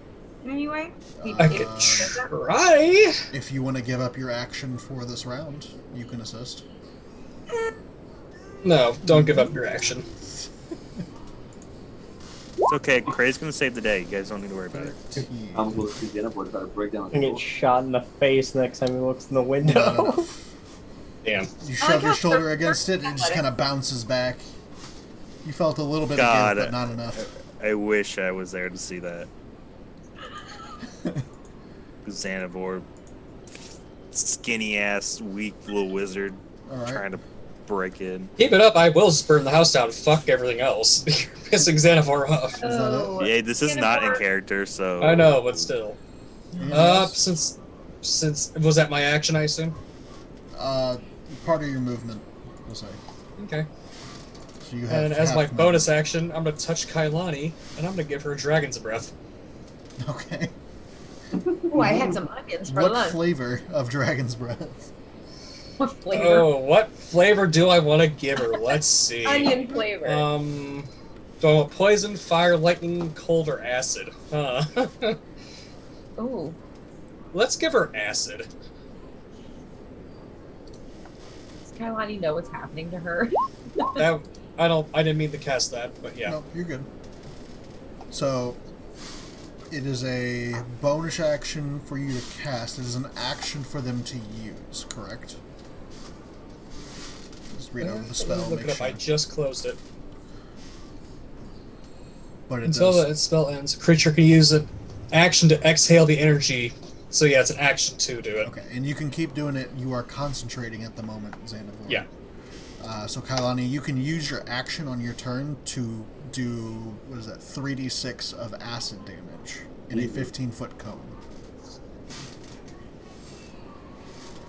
in any way? I could try. If you want to give up your action for this round, you can assist. No, don't give up your action. It's okay. Cray's gonna save the day. You guys don't need to worry about it. 13. I'm going to get up with about to break down the And door. get shot in the face next time he looks in the Not window. enough. Damn. You I shove like your how shoulder they're against it, and it just athletic. kind of bounces back. You felt a little bit God. of give, but not enough. I wish I was there to see that. Xanavor, skinny ass, weak little wizard, All right. trying to break in. Keep it up, I will just burn the house down. Fuck everything else. You're pissing Xanavar off. Is that it? Yeah, this is not in Xanavar. character, so. I know, but still. Anything else? Since was that my action, I assume? Part of your movement, we'll say. Okay. So you have And as half my movement. bonus action, I'm gonna touch Kailani, and I'm gonna give her Dragon's Breath. Okay. Oh, I had some onions for What lunch. flavor of Dragon's Breath? What flavor? Oh, what flavor do I want to give her? Let's see. Onion flavor. Do I want poison, fire, lightning, cold, or acid? Huh. Oh, Let's give her acid. does Kailani know what's happening to her? That I didn't mean to cast that, but yeah. No, you're good. So, it is a bonus action for you to cast. It is an action for them to use, correct? Just read over the spell, Look make it up. sure. I just closed it. But it Until does. the spell ends, creature can use an action to exhale the energy. So yeah, it's an action to do it. Okay, and you can keep doing it. You are concentrating at the moment, Xanavor. Yeah. So, Kailani, you can use your action on your turn to do, 3d6 of acid damage in a 15-foot cone.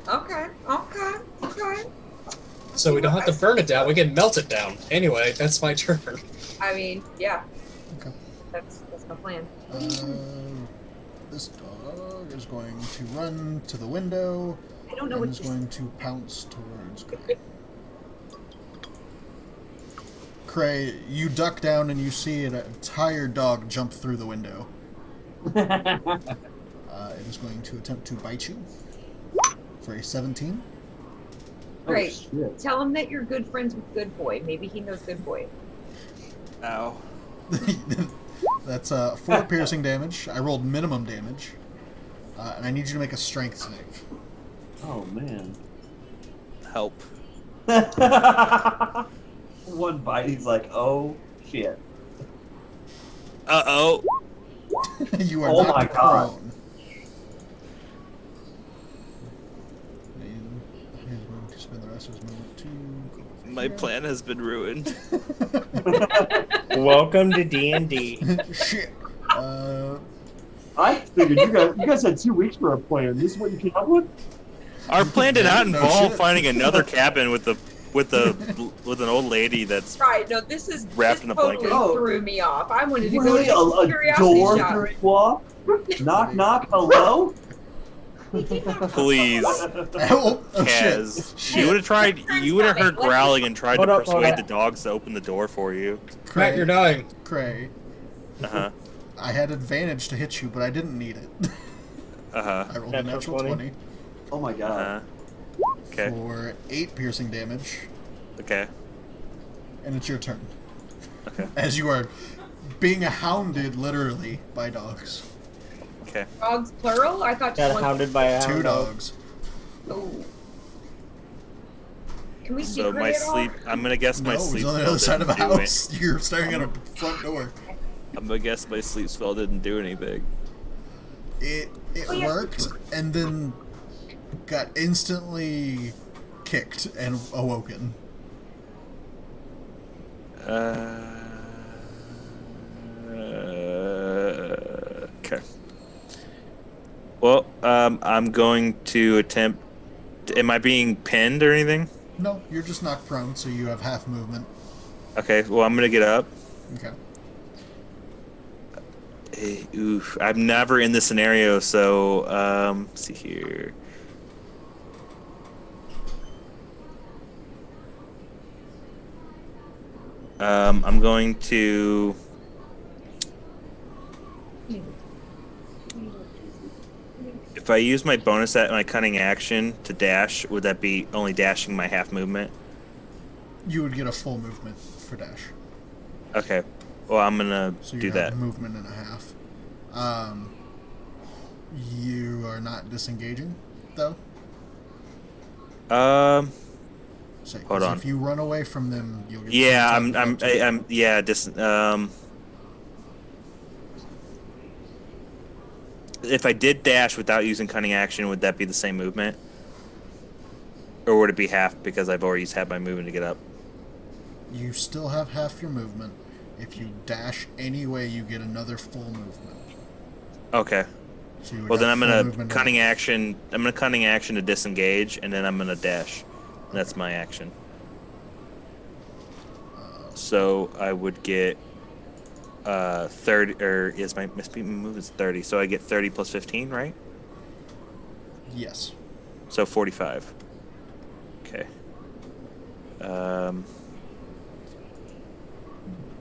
Okay. So we don't have to burn it down. We can melt it down. Anyway, that's my turn. I mean, yeah. Okay. That's my plan. This dog is going to run to the window I don't know and what is you going to pounce towards Cray. Cray, you duck down and you see an entire dog jump through the window. It is going to attempt to bite you for a 17. Great. shit. Tell him that you're good friends with Good Boy. Maybe he knows Good Boy. Ow. That's 4 piercing damage. I rolled minimum damage. And I need you to make a strength save. Oh, man. Help. One bite, he's like, oh, shit. Uh-oh. You are Oh not my God. prone. And he's going to spend the rest of his movement to go over My here. plan has been ruined. Welcome to D&D. Shit. I figured you guys had 2 weeks for a plan. This is what you came up with? Our plan did not No involve shit. finding another cabin with an old lady that's Right. No, this is Wrapped this in a totally blanket. Oh. threw me off. I wanted to go Really? to A curiosity door shop. through you off? Knock, knock, hello? please. Oh, shit. Kaz, you would have tried. You would have heard growling and tried Hold to up, hold persuade up. the dogs to open the door for you. Matt, you're dying. Cray, Uh huh. I had advantage to hit you, but I didn't need it. Uh huh. I rolled a Natural natural 20. 20 Oh my Uh god. huh. Okay. for 8 piercing damage, Okay. and it's your turn. Okay. As you are being hounded, literally, by dogs. Okay. Dogs plural? I thought just Got one. hounded by a 2 hound dog. dogs. Oh. Can we see So Gray my at all? sleep. I'm gonna guess my No, sleep he's on the spell other side of the didn't do house. You're staring at a front door. I'm gonna guess my sleep spell didn't do anything. It Oh, yeah. worked, and then got instantly kicked and awoken. Okay. Well, I'm going to attempt. Am I being pinned or anything? No, you're just knocked prone, so you have half movement. Okay. Well, I'm gonna get up. Okay. Oof. I'm never in this scenario, so let's see here. I'm going to. If I use my bonus at my cunning action to dash, would that be only dashing my half movement? You would get a full movement for dash. Okay. Well, I'm gonna So you do have that. movement and a half. You are not disengaging, though. So, Hold on. If you run away from them, you'll get. Yeah, full attack of up to- I'm yeah, if I did dash without using cunning action, would that be the same movement? Or would it be half because I've already used half my movement to get up? You still have half your movement. If you dash anyway, you get another full movement. Okay. So you would Well, then have I'm full gonna movement cunning and- action. I'm gonna cunning action to disengage, and then I'm gonna dash. That's my action. So I would get 30, or is my move is 30? So I get 30 plus 15, right? Yes. So 45. Okay.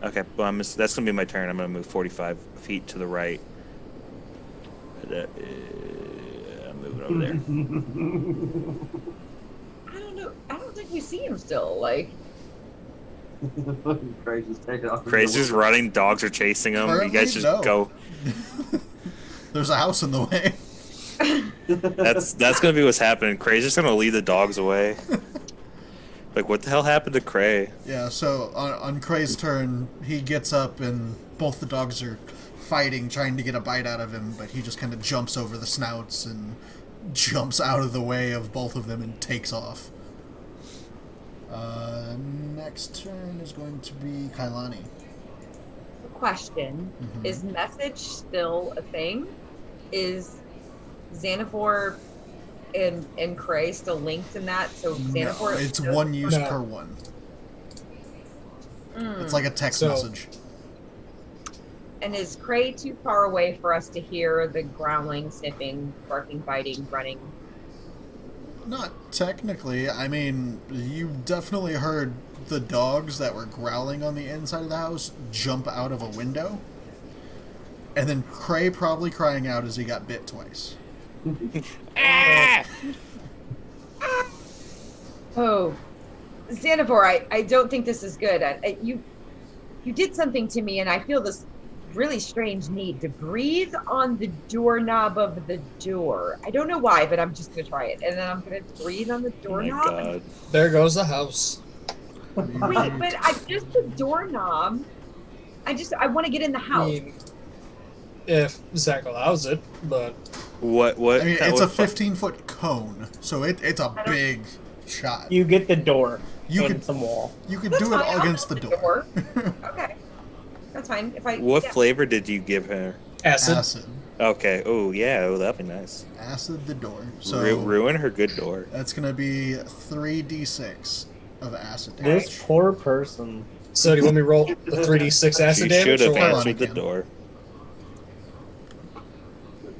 Okay. Well, that's gonna be my turn. I'm gonna move 45 feet to the right. I'm moving over there. I don't know. I don't think we see him still. Like, Crazy's taking off. Crazy's running. Dogs are chasing him. You guys just Currently, no. go. There's a house in the way. That's gonna be what's happening. Crazy's gonna lead the dogs away. Like, what the hell happened to Cray? Yeah, so on Cray's turn, he gets up and both the dogs are fighting, trying to get a bite out of him, but he just kind of jumps over the snouts and jumps out of the way of both of them and takes off. Next turn is going to be Kailani. question: Is message still a thing? Is Xanaphor and Cray still linked in that? So Xanaphor. No, it's one use No. per one. It's like a text So- message. And is Cray too far away for us to hear the growling, sniffing, barking, biting, running? Not technically. I mean, you definitely heard the dogs that were growling on the inside of the house jump out of a window. And then Cray probably crying out as he got bit twice. Oh, Xanaphor, I don't think this is good. You did something to me, and I feel this really strange need to breathe on the doorknob of the door. I don't know why, but I'm just gonna try it, and then I'm gonna breathe on the Oh my doorknob. god. There goes the house. Wait, but I just the doorknob. I want to get in the I house. mean, if Zach allows it, but What? I mean, it's a what- 15-foot cone, so it's a big shot. You get the door You and could- some wall. You could That's do it fine, all I'll against the open door. Okay, that's fine. If I What yeah. flavor did you give her? acid. Acid. Okay. Oh yeah. Oh, that'd be nice. Acid the door. So Ruin her good door. that's going to be 3d6 of acid This damage. poor person. So do you want me to roll the 3d6 acid She damage? should have or Kailani what? answered the can. door.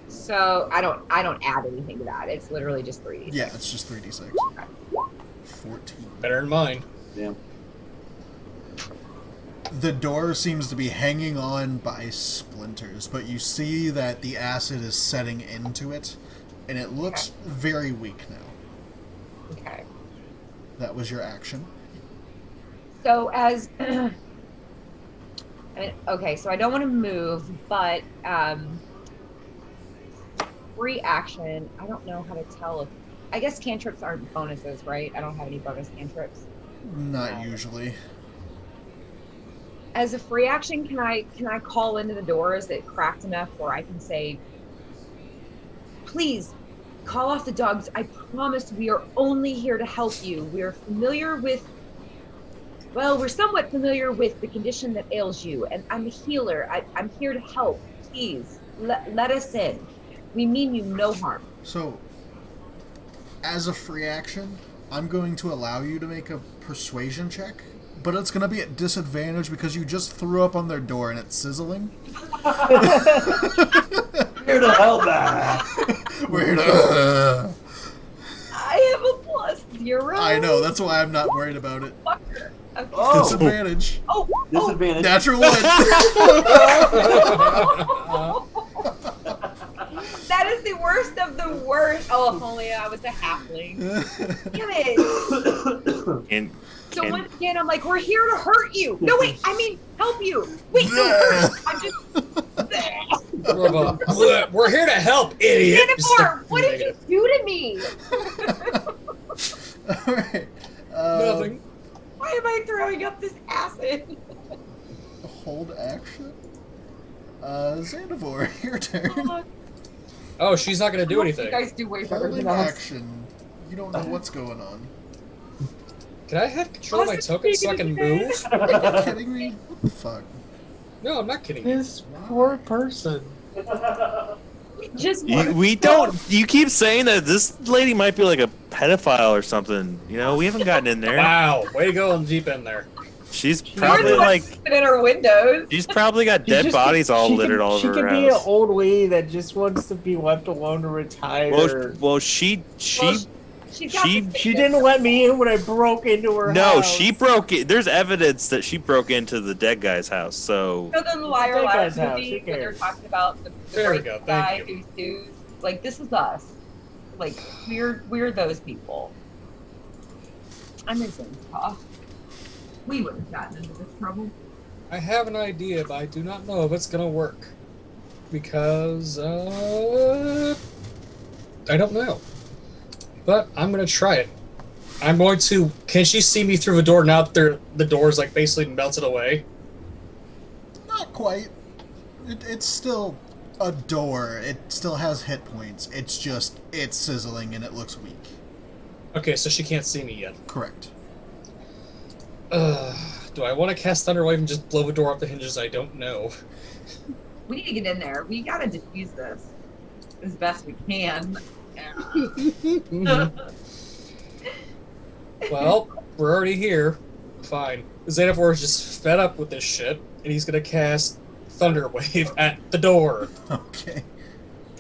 So I don't add anything to that. It's literally just 3D. Yeah, it's just 3d6. 14. Better than mine. Damn. The door seems to be hanging on by splinters, but you see that the acid is setting into it, and it looks very weak now. Okay. That was your action. So as I mean, okay, so I don't want to move, but free action. I don't know how to tell if I guess cantrips aren't bonuses, right? I don't have any bonus cantrips. Not usually. As a free action, can I call into the door? Is it cracked enough where I can say, please call off the dogs. I promise we are only here to help you. We're familiar with, well, we're somewhat familiar with the condition that ails you, and I'm a healer. I'm here to help. Please, let us in. We mean you no harm. So, as a free action, I'm going to allow you to make a persuasion check, but it's going to be at disadvantage because you just threw up on their door and it's sizzling. Here to help that. Weird. I have a +0. I know, that's why I'm not worried about it. Fucker. Okay. Oh. Disadvantage. Oh, Disadvantage. Natural one. that is the worst of the worst. Oh, if only I was a halfling. Damn it. And So once again, I'm like, we're here to hurt you. No, wait, I mean, help you. Wait, no, hurt. I'm just. We're here to help, idiot. Jennifer, what did you do to me? Alright. Nothing. Why am I throwing up this acid? Hold action. Xanavor, your turn. Oh, she's not gonna do You anything. guys do way better Holding than us. action. You don't know what's going on. Can I have control of my tokens so I can move? Are you kidding me? What the fuck? No, I'm not kidding you. This poor person. Just we don't. You keep saying that this lady might be like a pedophile or something. You know, we haven't gotten in there. Wow, way to go on deep in there. She's We're probably the ones like. sleeping in our windows. She's probably got dead bodies all littered all She over her could be an house. old lady that just wants to be left alone to retire. Well, she She's got this She didn't let me in when I broke into her no, house. she broke it. There's evidence that she broke into the dead guy's house. So So the Liar That Liar guy's house, movie who when they're cares? talking about the There we great go, guy thank you. who sues. Like, this is us. Like, we're those people. I'm in Zincoff. We would have gotten into this trouble. I have an idea, but I do not know if it's gonna work. Because, I don't know. But I'm gonna try it. I'm going to. Can she see me through the door now that the door's like basically melted away? Not quite. It's still a door. It still has hit points. It's just, it's sizzling and it looks weak. Okay, so she can't see me yet. Correct. Do I want to cast Thunderwave and just blow the door off the hinges? I don't know. We need to get in there. We gotta defuse this as best we can. Well, we're already here. Fine. Xanafor is just fed up with this shit, and he's gonna cast Thunderwave at the door. Okay.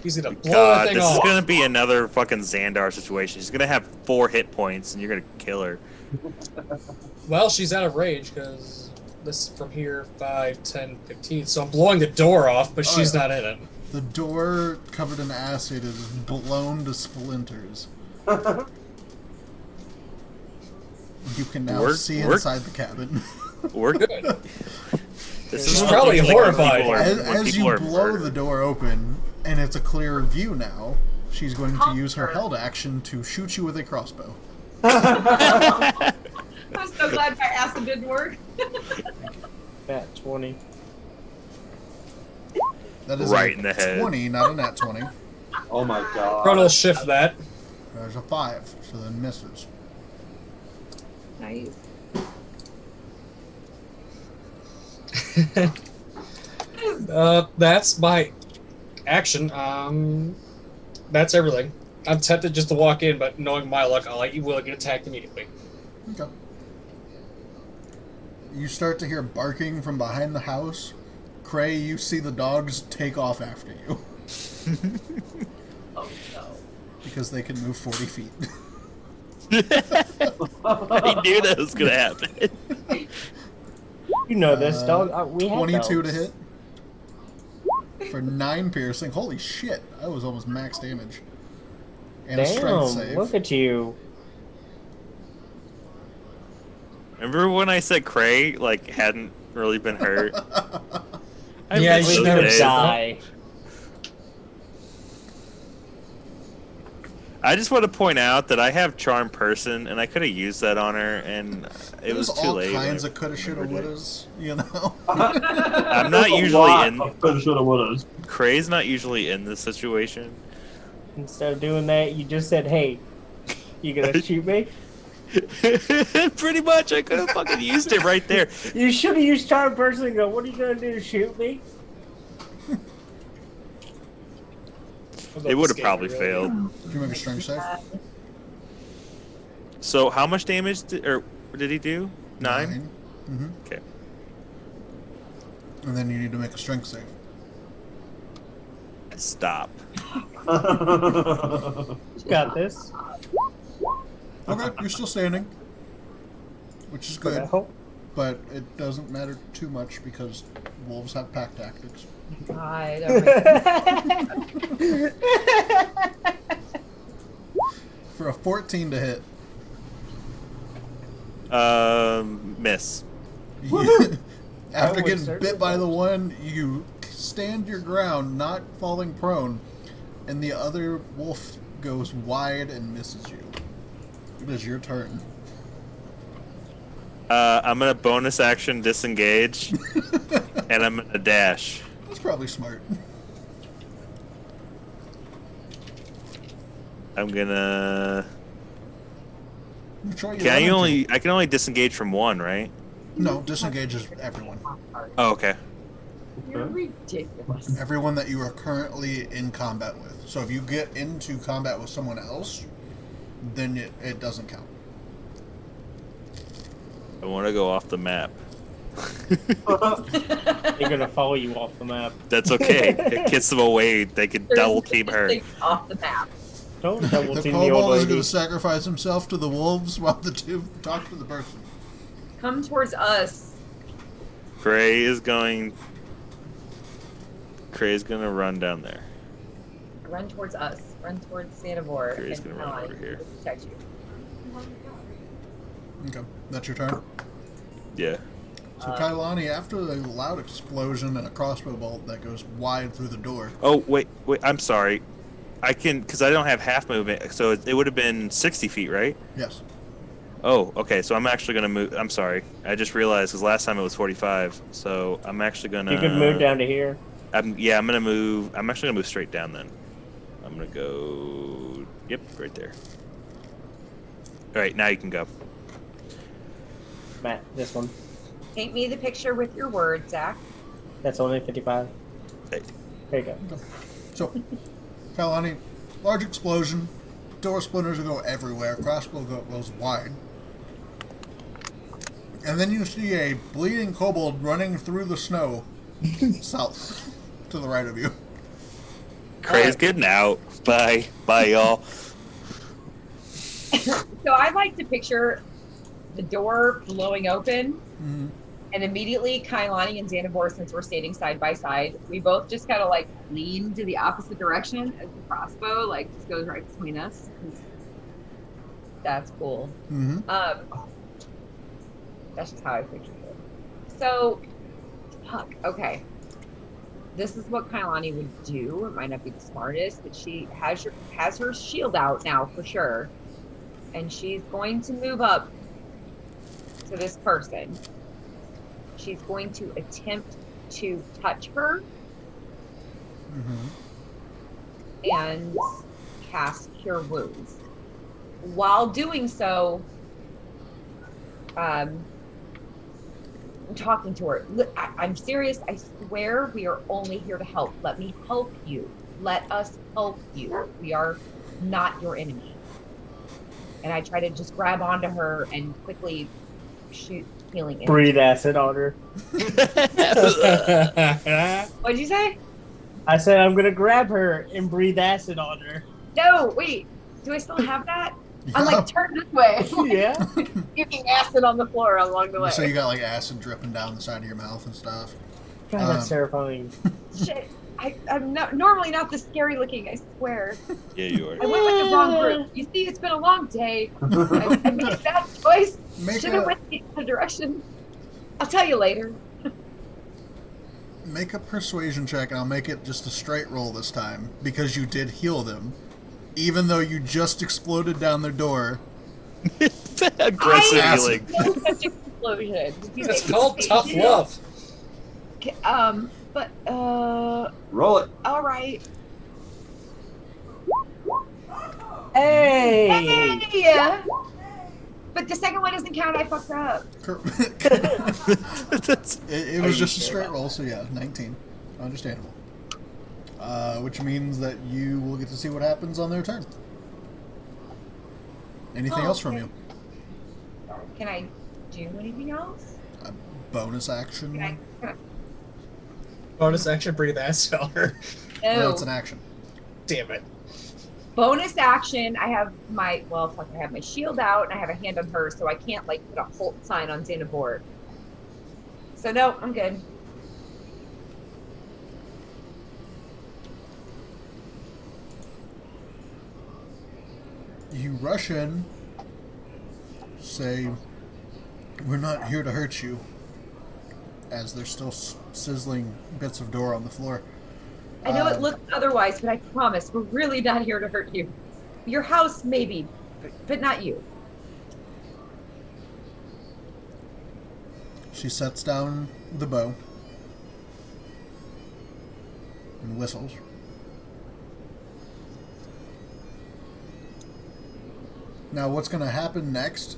He's gonna blow the God, thing this off. is gonna be another fucking Xandar situation. She's gonna have 4 hit points, and you're gonna kill her. Well, she's out of range, because this is from here 5, 10, 15. So I'm blowing the door off, but she's not in it. The door covered in acid is blown to splinters. You can now see inside the cabin. We're Good. This She's what probably it looks like when horrified. people are- As, when as people you are blow murdered. the door open, and it's a clearer view now, she's going to use her held action to shoot you with a crossbow. I'm so glad my acid didn't work. At 20. That is Right a in the head. 20, not a nat 20. Oh my god. Frontal shift that. There's a 5, so then misses. Nice. That's my action. That's everything. I'm tempted just to walk in, but knowing my luck, you will get attacked immediately. Okay. You start to hear barking from behind the house. Cray, you see the dogs take off after you. Oh no. Because they can move 40 feet. I knew that was gonna happen. You know this, dog. We have 22 dogs. to hit. For 9 piercing. Holy shit. That was almost max damage. And a strength Damn, save. look at you. Remember when I said Cray hadn't really been hurt? I Yeah, miss We you those never days. die. I just want to point out that I have Charm Person, and I could have used that on her, and it was too all late. when kinds I of coulda, shoulda, remembered it. wouldas, you know? I'm not There's a usually lot in. of coulda, shoulda, wouldas. Cray's not usually in this situation. Instead of doing that, you just said, hey, you gonna shoot me? Pretty much, I could have fucking used it right there. You should have used Charm Person and go, what are you gonna do, shoot me? It would have probably failed. Can you make a strength save? So how much damage did he do? 9? Mm-hmm. Okay. And then you need to make a strength save. Stop. Got this. Okay, you're still standing, which is good. Okay. But it doesn't matter too much because wolves have pack tactics. God, For a 14 to hit, Miss. after would getting certainly bit by the one, you stand your ground, not falling prone, and the other wolf goes wide and misses you. It is your turn. I'm gonna bonus action disengage, and I'm gonna dash. That's probably smart. I'm gonna. Try your Can I running only? team. I can only disengage from one, right? No, disengages everyone. Oh, okay. you're ridiculous. Everyone that you are currently in combat with. So if you get into combat with someone else, then it doesn't count. I want to go off the map. They're gonna follow you off the map. That's okay. It gets them away. They can double team her. Things off the map. Don't double The team the old kobold is going lady. to sacrifice himself to the wolves while the two talk to the person. Come towards us. Cray is gonna run down there. Run towards us. Run towards Sanivore. Cray's and gonna run Alan over here. to protect you. Okay, that's your turn. Yeah. So Kailani, after a loud explosion and a crossbow bolt that goes wide through the door. Oh wait. I'm sorry. I can because I don't have half movement, so it would have been 60 feet, right? Yes. Oh, okay. So I'm actually gonna move. I'm sorry. I just realized because last time it was 45. So I'm actually gonna. You could move down to here. I'm gonna move. I'm actually gonna move straight down then. I'm gonna go. Yep, right there. All right, now you can go. Matt, this one. Paint me the picture with your words, Zach. That's only 55. Hey. There you go. So, Kailani, large explosion, door splinters go everywhere, crossbow goes wide. And then you see a bleeding kobold running through the snow south to the right of you. Cray's getting out. Bye, y'all. So I like to picture the door blowing open, Mm-hmm. and immediately Kailani and Xanavor, since we're standing side by side, we both just kind of like lean to the opposite direction as the crossbow like just goes right between us. 'Cause that's cool. Mm-hmm. That's just how I pictured it. So, fuck. Okay. This is what Kailani would do. It might not be the smartest, but she has her shield out now for sure, and she's going to move up to this person. She's going to attempt to touch her Mm-hmm. and cast Cure Wounds. While doing so, I'm talking to her. I'm serious. I swear we are only here to help. Let me help you. Let us help you. We are not your enemy. And I try to just grab onto her and quickly shoot healing energy. Breathe acid on her. What'd you say? I said I'm gonna grab her and breathe acid on her. No, wait. Do I still have that? I'm like, turn this way. Yeah. Puking acid on the floor along the way. So you got like acid dripping down the side of your mouth and stuff. God, that's terrifying. Shit. I'm not normally not this scary looking, I swear. Yeah, you I are. went with the wrong group. You see, it's been a long day. I made a bad choice. Should have went the other direction. I'll tell you later. Make a persuasion check, and I'll make it just a straight roll this time, because you did heal them. Even though you just exploded down their door. Aggressive healing. No such explosion. Did you It's say called tough explosion? love. But Roll it. all right. Hey! Hey! But the second one doesn't count. I fucked up. It was just a straight roll, so yeah, 19. Understandable. which means that you will get to see what happens on their turn. Anything else from okay. you? Can I do anything else? A bonus action? Can Bonus action, breathe ass feller. I, No, it's an action. Damn it. bonus action. I have my I have my shield out and I have a hand on her, so I can't like put a halt sign on Xanabor. So no, I'm good. You rush in, say, "We're not here to hurt you," as there's still sizzling bits of door on the floor. I know it looks otherwise, but I promise we're really not here to hurt you. Your house, maybe, but not you. She sets down the bow and whistles. Now, what's going to happen next?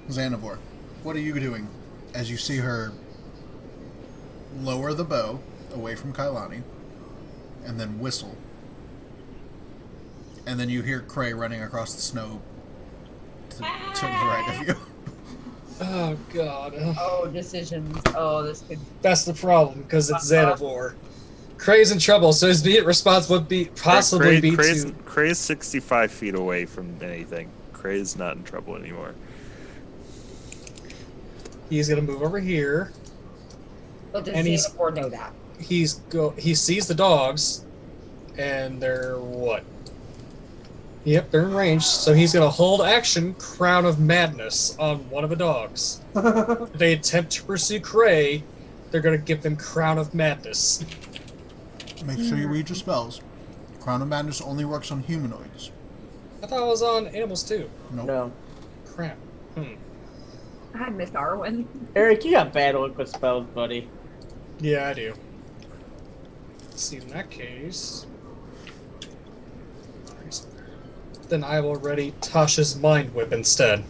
Xanavor, what are you doing as you see her lower the bow away from Kailani and then whistle? And then you hear Cray running across the snow to the right of you. Oh god. Oh, decisions. Oh, this could. That's the problem, because it's Xanavor. Cray's in trouble, so his immediate response would be possibly be to... Cray's 65 feet away from anything. Cray's not in trouble anymore. He's gonna move over here. But does And he's- Xanabor know that? He sees the dogs, and they're what? Yep, they're in range, so he's gonna hold action Crown of Madness on one of the dogs. If they attempt to pursue Cray, they're gonna give them Crown of Madness. Make sure you read your spells. Crown of Madness only works on humanoids. I thought it was on animals too. Nope. No. Crap. I miss Arwen. Eric, you got bad luck with spells, buddy. Yeah, I do. Let's see, in that case... Then I will ready Tasha's Mind Whip instead.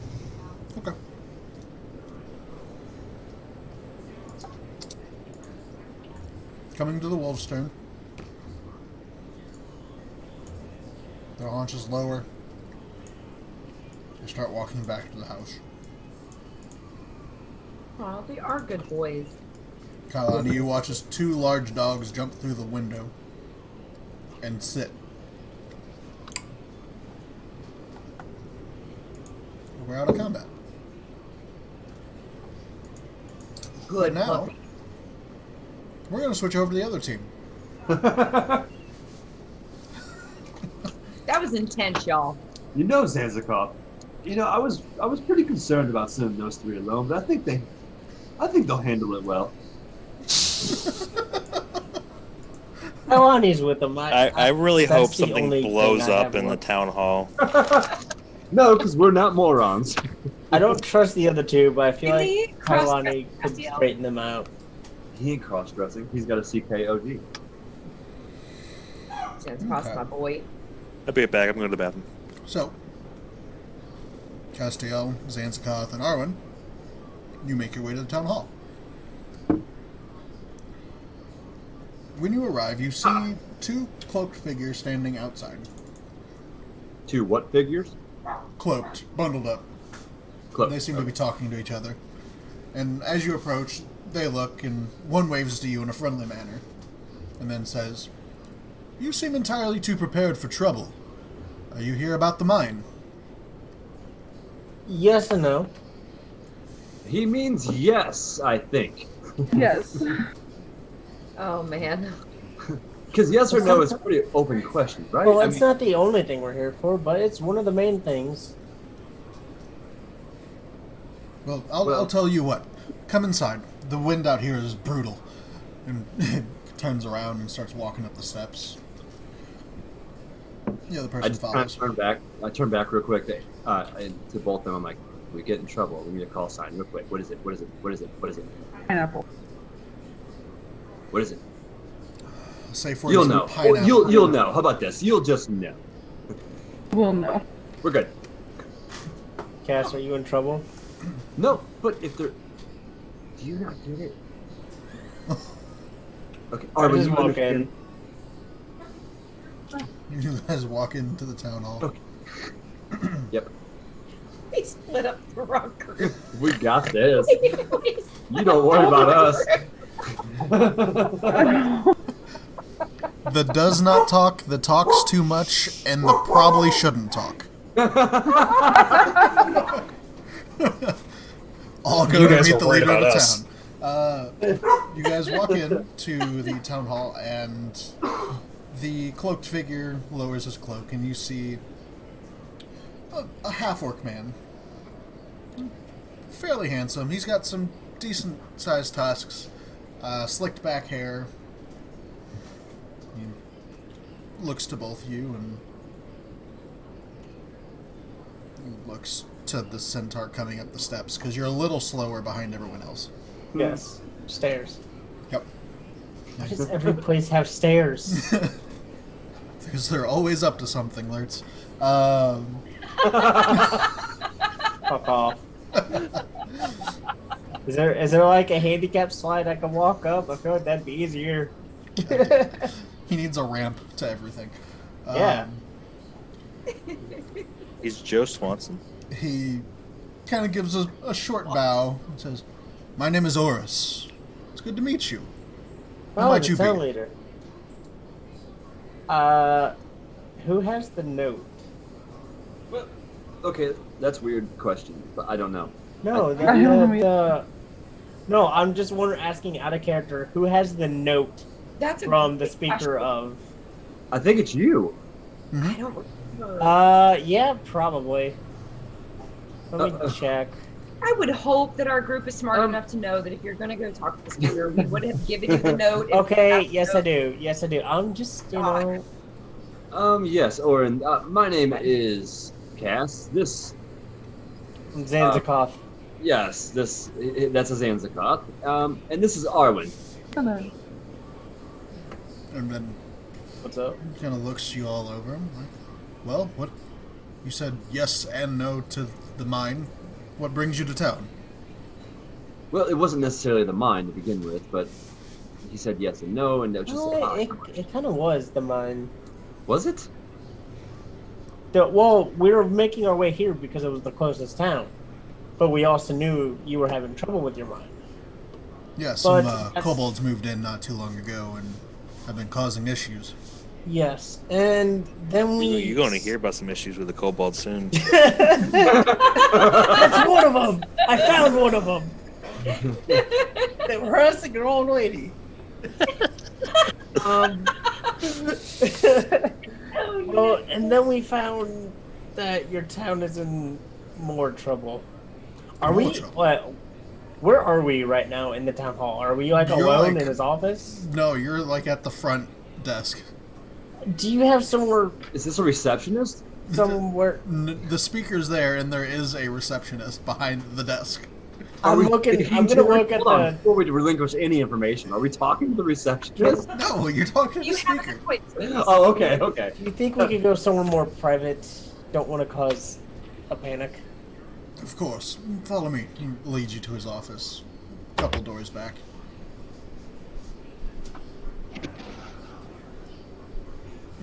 Okay. Coming to the wolf's turn. Their haunches lower. They start walking back to the house. Oh, they are good boys. Kailani, you watch as two large dogs jump through the window and sit. We're out of combat. Good Now, puppy. we're going to switch over to the other team. That was intense, y'all. You know, Zanzikov. You know, I was pretty concerned about sending those three alone, but I think they'll handle it well. Kailani's with them. I really that's hope the something only thing blows I up have in the left. town hall. No, because we're not morons. I don't trust the other two, but I feel Is he like cross-dressing Kailani could Castiel? straighten them out. He ain't cross-dressing. He's got a CKOD. Chance cross Okay. my boy. I'll be right back. I'm going to the bathroom. So, Castiel, Zanzikoth, and Arwen, you make your way to the town hall. When you arrive, you see two cloaked figures standing outside. Two what figures? Cloaked, bundled up. Cloak. They seem to be talking to each other. And as you approach, they look, and one waves to you in a friendly manner, and then says, "You seem entirely too prepared for trouble. Are you here about the mine?" Yes and no. He means yes, I think. Yes. Oh man. Because yes or no is a pretty open question, right? Well, I it's mean, not the only thing we're here for, but it's one of the main things. Well, I'll tell you what. Come inside. The wind out here is brutal. And turns around and starts walking up the steps. The other I person just kind follows. of turn back. I turn back real quick to both of them. I'm like, we get in trouble. We need a call sign real quick. What is it? What is it? What is it? What is it? Pineapple. What is it? Safe word You'll is know. pineapple. You'll know. How about this? You'll just know. Well, no. We're good. Cass, are you in trouble? No, but if they're, do you not get it? Okay. I Arwen, just you walk understand? in. You guys walk into the town hall. Okay. Yep. We split up the wrong group. We got this. You don't worry about us. The does not talk, the talks too much, and the probably shouldn't talk. All go You to guys meet were the worried leader of the about us. town. You guys walk into the town hall, and the cloaked figure lowers his cloak, and you see a half-orc man. Fairly handsome. He's got some decent-sized tusks, slicked back hair. He looks to both of you and looks to the centaur coming up the steps, because you're a little slower behind everyone else. Yes. Stairs. Yep. Why does every place have stairs? Because they're always up to something, Lurtz. Fuck off. Is there like a handicap slide I can walk up? I feel like that'd be easier. He needs a ramp to everything. Yeah. He's Joe Swanson. He kind of gives a short bow and says, "My name is Oris. It's good to meet you. Who Oh, might the you town be?" leader. Who has the note? Well, okay, that's a weird question, but I don't know. No, no. I'm just asking out of character. Who has the note That's a from the great speaker question. of? I think it's you. I don't remember. Yeah, probably. Let me check. I would hope that our group is smart enough to know that if you're going to go talk to the speaker, we would have given you the note. Okay, yes I do. Yes I do. I'm just, Yes, Orin. My name is Cass. This, Zanzikoth. yes, that's a Zanzikoth. And this is Arwen. Hello. And then What's up? he kind of looks you all over him. Like, well, what? You said yes and no to the mine. What brings you to town? Well, it wasn't necessarily the mine to begin with, but he said yes and no, and that was just Well, it kind of was the mine. Was it? Well, we were making our way here because it was the closest town, but we also knew you were having trouble with your mine. Yeah, some But- kobolds moved in not too long ago and have been causing issues. Yes, and then we. You're going to hear about some issues with the kobold soon. That's one of them. I found one of them. They were harassing an old lady. Well, and then we found that your town is in more trouble. Are More we? trouble. What? Where are we right now in the town hall? Are we like You're alone like- in his office? No, you're like at the front desk. Do you have somewhere? Is this a receptionist? Somewhere? The speaker's there, and there is a receptionist behind the desk. I'm looking. I'm gonna look at Hold on, the. before we relinquish any information. Are we talking to the receptionist? No, you're talking to You the have speaker. a choice. Oh, okay, okay. Do you think we could go somewhere more private? Don't want to cause a panic. Of course. Follow me. He leads you to his office. Couple doors back.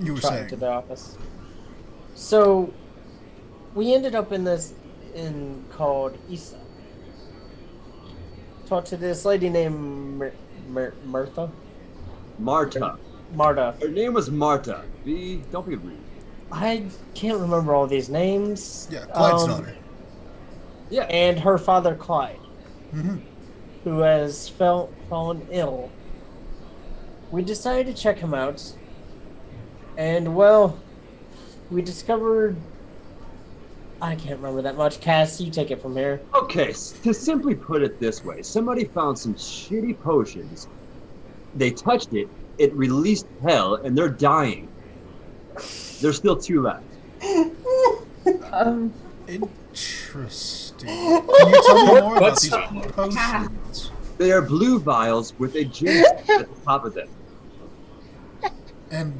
You were Trotting saying. to the office. So, we ended up in this inn called Isa. Talked to this lady named Martha. Marta. Marta. Her name was Marta. Don't be rude. I can't remember all these names. Yeah, Clyde's daughter. Yeah. And her father Clyde, Mm-hmm. who has fallen ill. We decided to check him out. And, well, we discovered... I can't remember that much. Cass, you take it from here. Okay, to simply put it this way, somebody found some shitty potions. They touched it, it released hell, and they're dying. There's still 2 left. Interesting. Can you tell me more about What's these up? potions? They are blue vials with a jinx at the top of them. And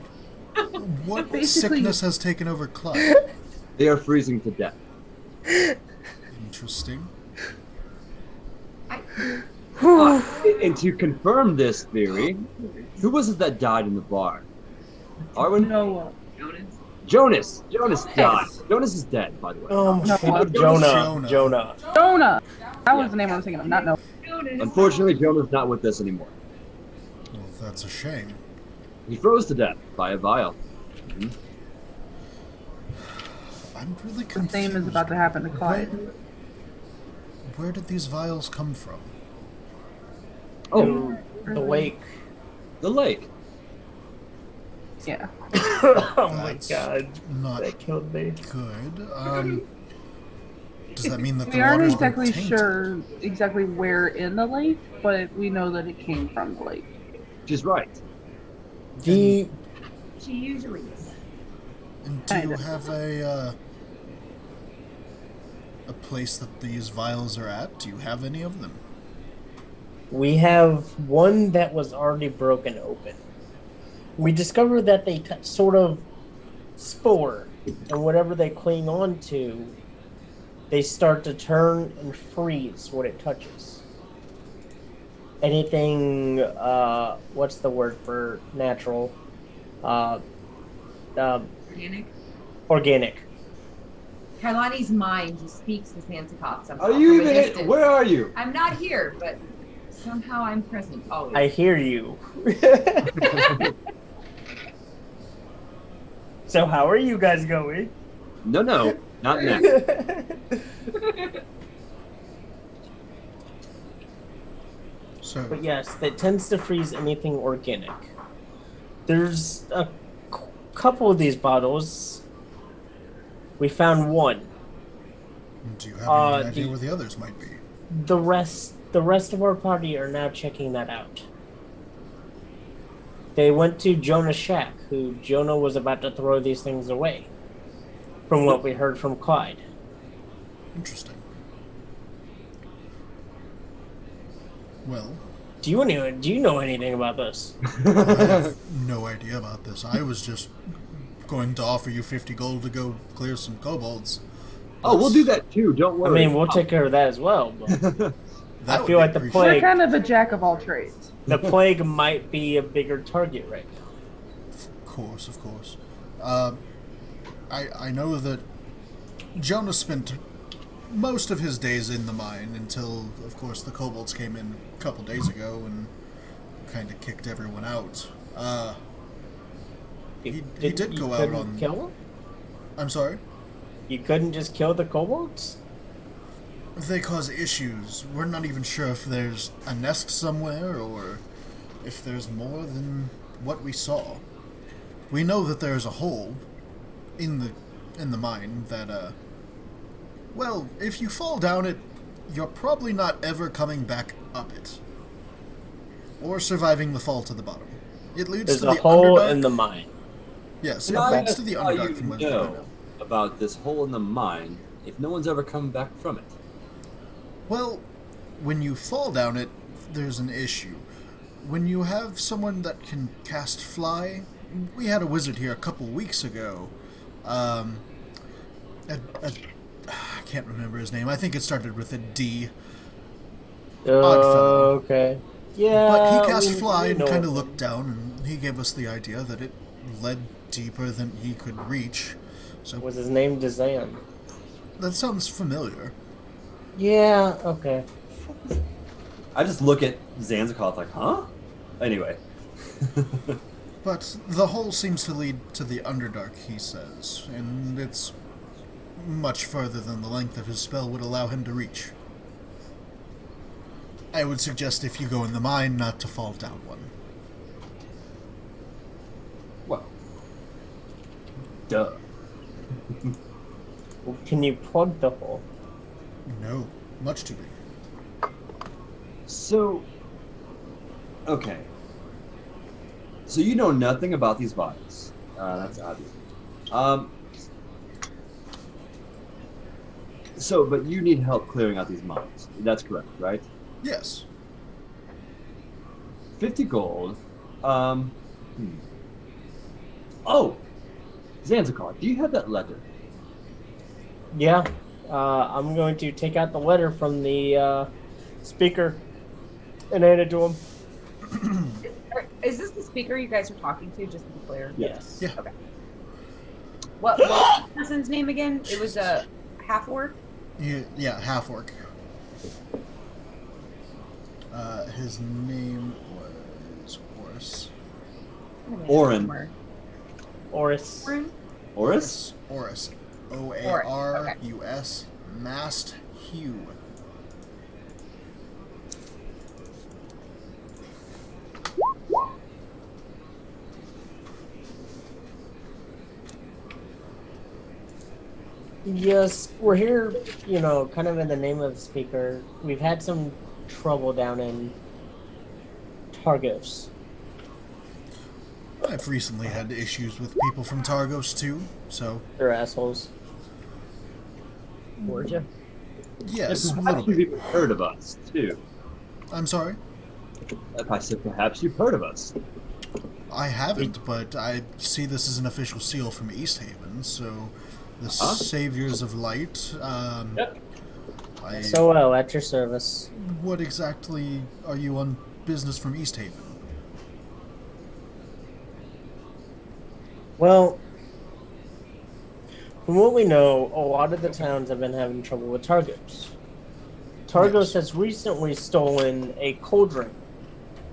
what basically- sickness has taken over Clyde? They are freezing to death. Interesting. And to confirm this theory, who was it that died in the bar? Arwen? Noah. Jonas died. Yes. Jonas is dead, by the way. No, Jonah. Jonah. That was the name I was thinking of, not Noah. Unfortunately, Jonah's not with us anymore. Well, that's a shame. He froze to death by a vial. Mhm. I'm really The confused. same is about to happen to Clyde. Where did these vials come from? Oh, The lake. the lake. Yeah. Oh my That's god. Not That killed me. good. Does that mean that the We aren't water's been exactly tainted? sure exactly where in the lake, but we know that it came from the lake. She's right. The She usually is. And do you Kinda. have a place that these vials are at? Do you have any of them? we have one that was already broken open. We discovered that they sort of spore, and whatever they cling on to, they start to turn and freeze when it touches. Anything, what's the word for natural? Organic. Organic. Kailani's mind just speaks to Santikov somehow. Are you from a even? distance. Where are you? I'm not here, but somehow I'm present always. I hear you. So how are you guys going? No, not now. So, But yes, that tends to freeze anything organic. There's a couple of these bottles. We found one. do you have any idea the- where the others might be? The rest of our party are now checking that out. They went to Jonah's shack, who Jonah was about to throw these things away. From what we heard from Clyde. Interesting. Well, Do you know anything about this? I have no idea about this. I was just going to offer you 50 gold to go clear some kobolds. Oh, we'll do that too. Don't I worry. mean, we'll take care of that as well. But That I would feel be like the appreciated. We're plague. kind of a jack of all trades. The plague might be a bigger target right now. Of course. I know that Jonah spent most of his days in the mine until, of course, the kobolds came in a couple days ago and kind of kicked everyone out. He did You go out couldn't on... kill them? I'm sorry? You couldn't just kill the kobolds? They cause issues. We're not even sure if there's a nest somewhere or if there's more than what we saw. We know that there's a hole in the mine that well, if you fall down it, you're probably not ever coming back up it. Or surviving the fall to the bottom. It leads There's to a the hole Underdark. in the mine. Yes, it And I leads to the thought Underdark you from whence we know know. about this hole in the mine if no one's ever come back from it. Well, when you fall down it, there's an issue. When you have someone that can cast fly, we had a wizard here a couple weeks ago. I can't remember his name. I think it started with a D. Odd fellow. Okay. Yeah. But he cast we fly and know kind of him. looked down, and he gave us the idea that it led deeper than he could reach. So Was his name Dazan? that sounds familiar. Yeah, okay. I just look at Zanzikarth like, huh? Anyway. But the hole seems to lead to the Underdark, he says, and it's much further than the length of his spell would allow him to reach. I would suggest if you go in the mine not to fall down one. Well. Duh. Well, can you plug the hole? No, much too big. So, okay. So you know nothing about these vials. That's obvious. So, but you need help clearing out these mines. That's correct, right? Yes. 50 gold. Oh, Zanzicar, do you have that letter? Yeah. I'm going to take out the letter from the speaker. and hand it to him. Is this the speaker you guys are talking to? Just to be clear. Yes. Yeah. Okay. What was the person's name again? It was a half orc. Yeah, half orc. His name was Oris. Orin. Oris. Oris? Oris. Oarus. Mast Hugh. Yes, we're here, kind of in the name of the speaker. We've had some trouble down in Targos. I've recently had issues with people from Targos too, so They're assholes. Were you? yes, a little Perhaps you've bit. even heard of us, too. I'm sorry? If I said perhaps you've heard of us. I haven't, but I see this as an official seal from East Haven, so the Saviors of Light. Yep. So well, at your service. What exactly are you on business from East Haven? Well, from what we know, a lot of the towns have been having trouble with Targos. Targos has recently stolen a cauldron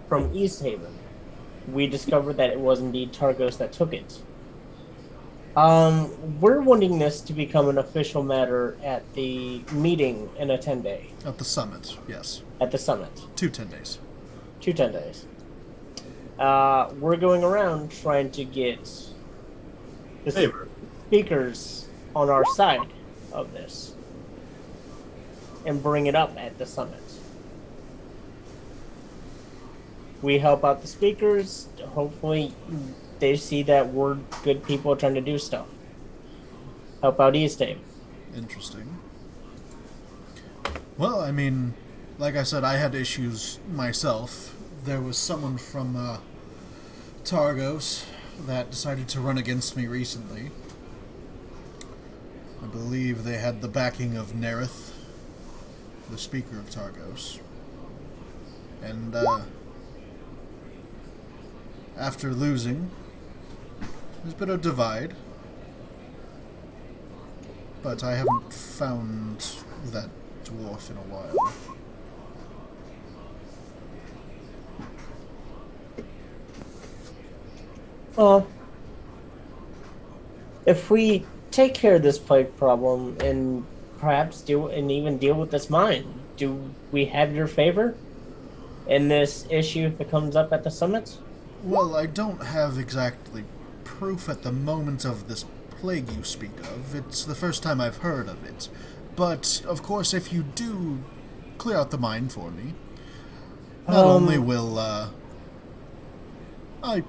from East Haven. We discovered that it was indeed Targos that took it. We're wanting this to become an official matter at the meeting in a 10-day. At the summit, yes. At the summit. 2 10 days. 2 10 days. We're going around trying to get the Favor. speakers on our side of this and bring it up at the summit. We help out the speakers. Hopefully they see that we're good people trying to do stuff. Help out East Haven. Interesting. Well, I mean, like I said, I had issues myself. There was someone from Targos that decided to run against me recently. I believe they had the backing of Nerith, the speaker of Targos. And after losing, there's been a divide. But I haven't found that dwarf in a while. If we take care of this plague problem and perhaps even deal with this mine, do we have your favor in this issue if it comes up at the summit? Well, I don't have exactly proof at the moment of this plague you speak of. It's the first time I've heard of it. But, of course, if you do clear out the mine for me, not only will I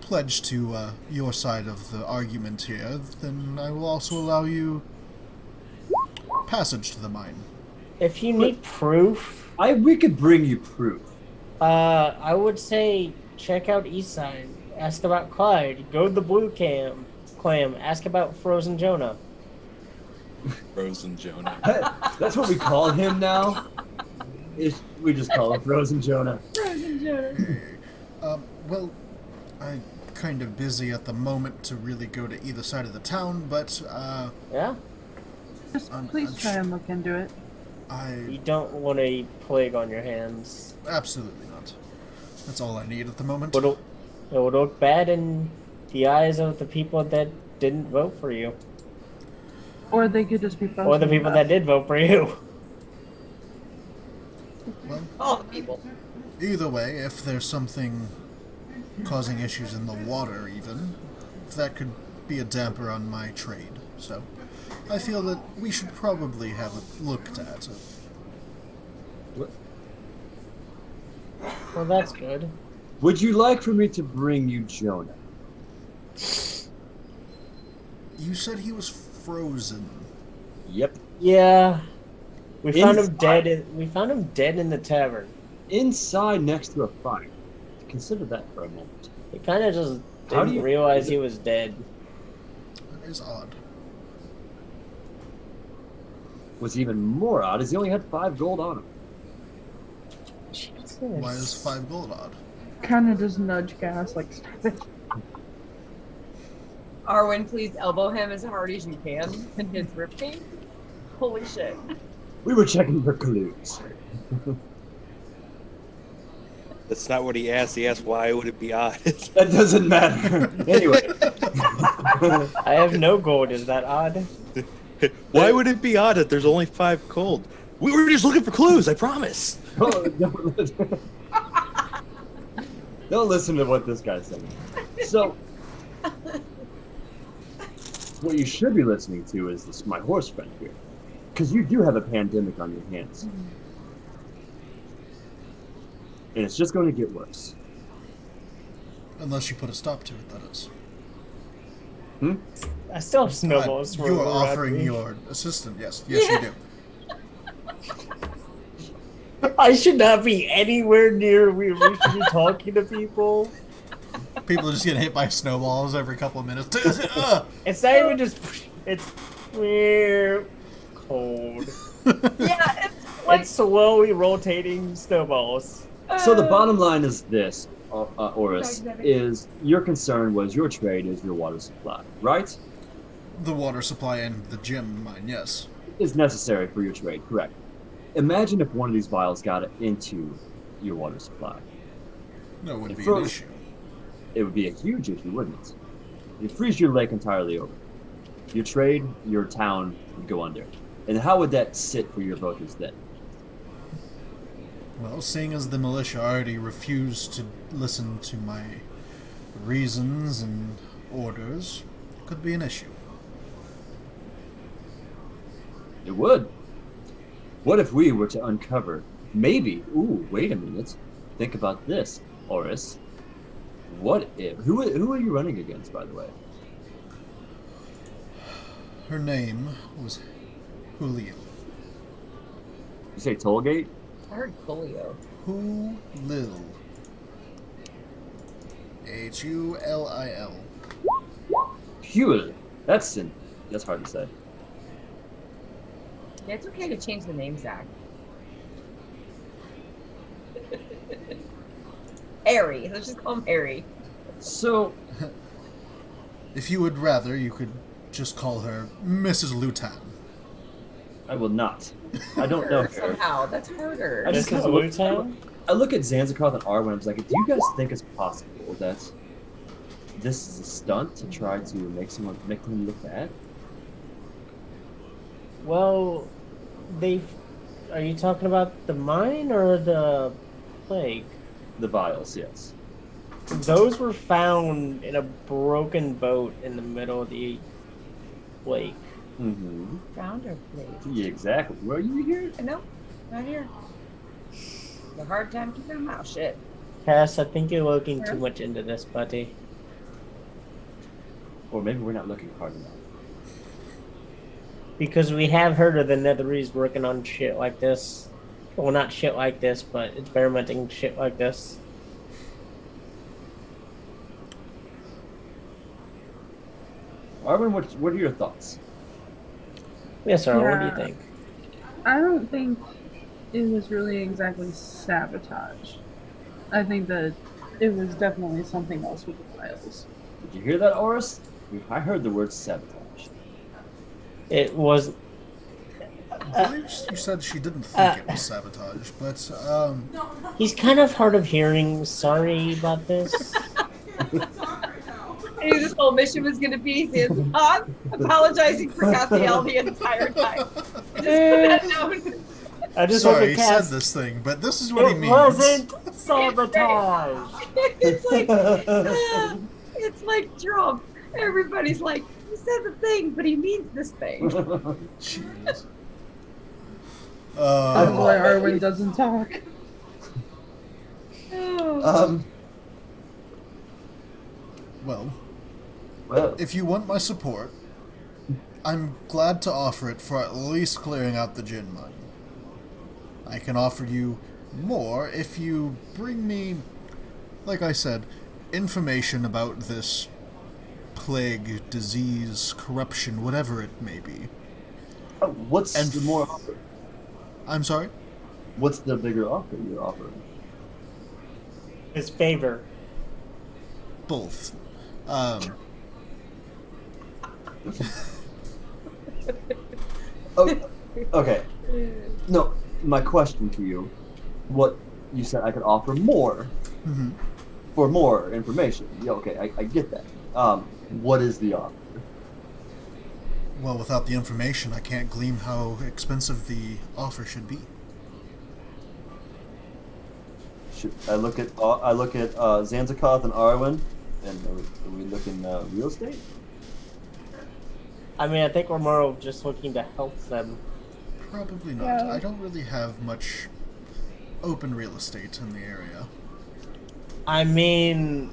pledge to your side of the argument here, then I will also allow you passage to the mine. If you need proof, We could bring you proof. I would say check out Eastside. Ask about Clyde. Go to the Blue Clam. Ask about Frozen Jonah. Frozen Jonah. That's what we call him now. We just call him Frozen Jonah. Well, I'm kind of busy at the moment to really go to either side of the town, but Yeah? Just please try and look into it. You don't want a plague on your hands. Absolutely not. That's all I need at the moment. It would look bad in the eyes of the people that didn't vote for you. Or they could just be posting Or the people that did vote for you. Well, All the people. either way, if there's something causing issues in the water even, that could be a damper on my trade. So I feel that we should probably have it looked at. Well, that's good. Would you like for me to bring you Jonah? You said he was frozen. Yep. Yeah. We found him Inside. dead. We found him dead in the tavern. Inside next to a fire. Consider that for a moment. He kind of just How do didn't you- realize he was dead. That is odd. What's even more odd is he only had 5 gold on him. Why is 5 gold odd? Kind of just nudge gas, like, stop it. Arwen, please elbow him as hard as you can in his ribcage. Holy shit. We were checking for clues. That's not what he asked. He asked why would it be odd. That doesn't matter. Anyway. I have no gold. Is that odd? Why would it be odd that there's only 5 gold? We were just looking for clues, I promise. Don't listen to what this guy's saying. So, what you should be listening to is this, my horse friend here. Because you do have a pandemic on your hands. And it's just going to get worse. Unless you put a stop to it, that is. I still have snowballs. You are offering your assistant, yes. Yes, you do. I should not be anywhere near where we should be talking to people. People just get hit by snowballs every couple of minutes. It's not even just... It's cold. Yeah, it's like... It's slowly rotating snowballs. So the bottom line is this, Oris, is your concern was your trade is your water supply, right? The water supply and the gem mine, yes. Is necessary for your trade, correct. Imagine if one of these vials got into your water supply. That wouldn't be an issue. It would be a huge issue, wouldn't it? You'd freeze your lake entirely over. Your trade, your town would go under. And how would that sit for your voters then? Well, seeing as the militia already refused to listen to my reasons and orders, it could be an issue. It would. What if we were to uncover, maybe, ooh, wait a minute, think about this, Oris. What if, who are you running against, by the way? Her name was Julio. You say Tollgate? I heard Coolio. Hulil. Hulil. Hul. That's hard to say. Yeah, it's okay to change the name, Zach. Harry. Let's just call him Harry. So, if you would rather, you could just call her Mrs. Lutan. I will not. I don't know her. Somehow, that's harder. I just Mrs. Lutan? I look at Zanzikarth and Arwen, I was like, do you guys think it's possible that this is a stunt to try to make them look bad? Well, are you talking about the mine or the plague? The vials, yes. Those were found in a broken boat in the middle of the lake. Mm-hmm. Found her place. Yeah, exactly. Were you here? No, not here. The hard time keeping her mouth shut. Cass, I think you're looking too much into this, buddy. Or maybe we're not looking hard enough. Because we have heard of the Netherese working on shit like this. Well, not shit like this, but experimenting shit like this. Arwen, what are your thoughts? Yes, sir. What do you Yeah. think? I don't think it was really exactly sabotage. I think that it was definitely something else with the files. Did you hear that, Oris? I heard the word sabotage. It was. I believe you said she didn't think it was sabotage, but He's kind of hard of hearing. Sorry about this. I knew this whole mission was going to be Zanzibar apologizing for Cathiel the entire time. I just sorry, he look at said Cass. this thing, but this is what he It means. wasn't sabotage. It's like Trump. Everybody's like, he said the thing, but he means this thing. Jeez. That's why Arwen doesn't talk. Well, Well, if you want my support, I'm glad to offer it for at least clearing out the gin mine. I can offer you more if you bring me, like I said, information about this plague, disease, corruption, whatever it may be. what's And the more offer? I'm sorry? What's the bigger offer you're offering? His favor. Both. Oh, okay. No, my question to you, what you said I could offer more Mhm. for more information. Yeah, okay, I get that. What is the offer? Well, without the information, I can't glean how expensive the offer should be. Should I look at Zanzikoth and Arwen, and are we looking real estate? I mean, I think we're more of just looking to help them. Probably not. Yeah. I don't really have much open real estate in the area. I mean,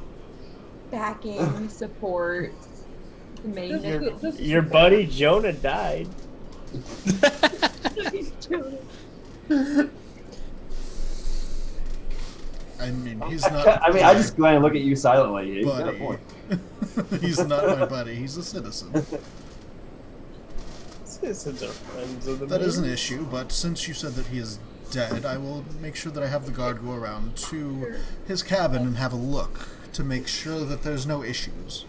Backing, support, maintenance. your buddy Jonah died. I mean, he's not. I mean, I just go ahead and look at you silently. You got a buddy. point. He's not my buddy. He's a citizen. Citizens are friends of the That is an main. issue, but since you said that he is dead, I will make sure that I have the guard go around to his cabin and have a look to make sure that there's no issues.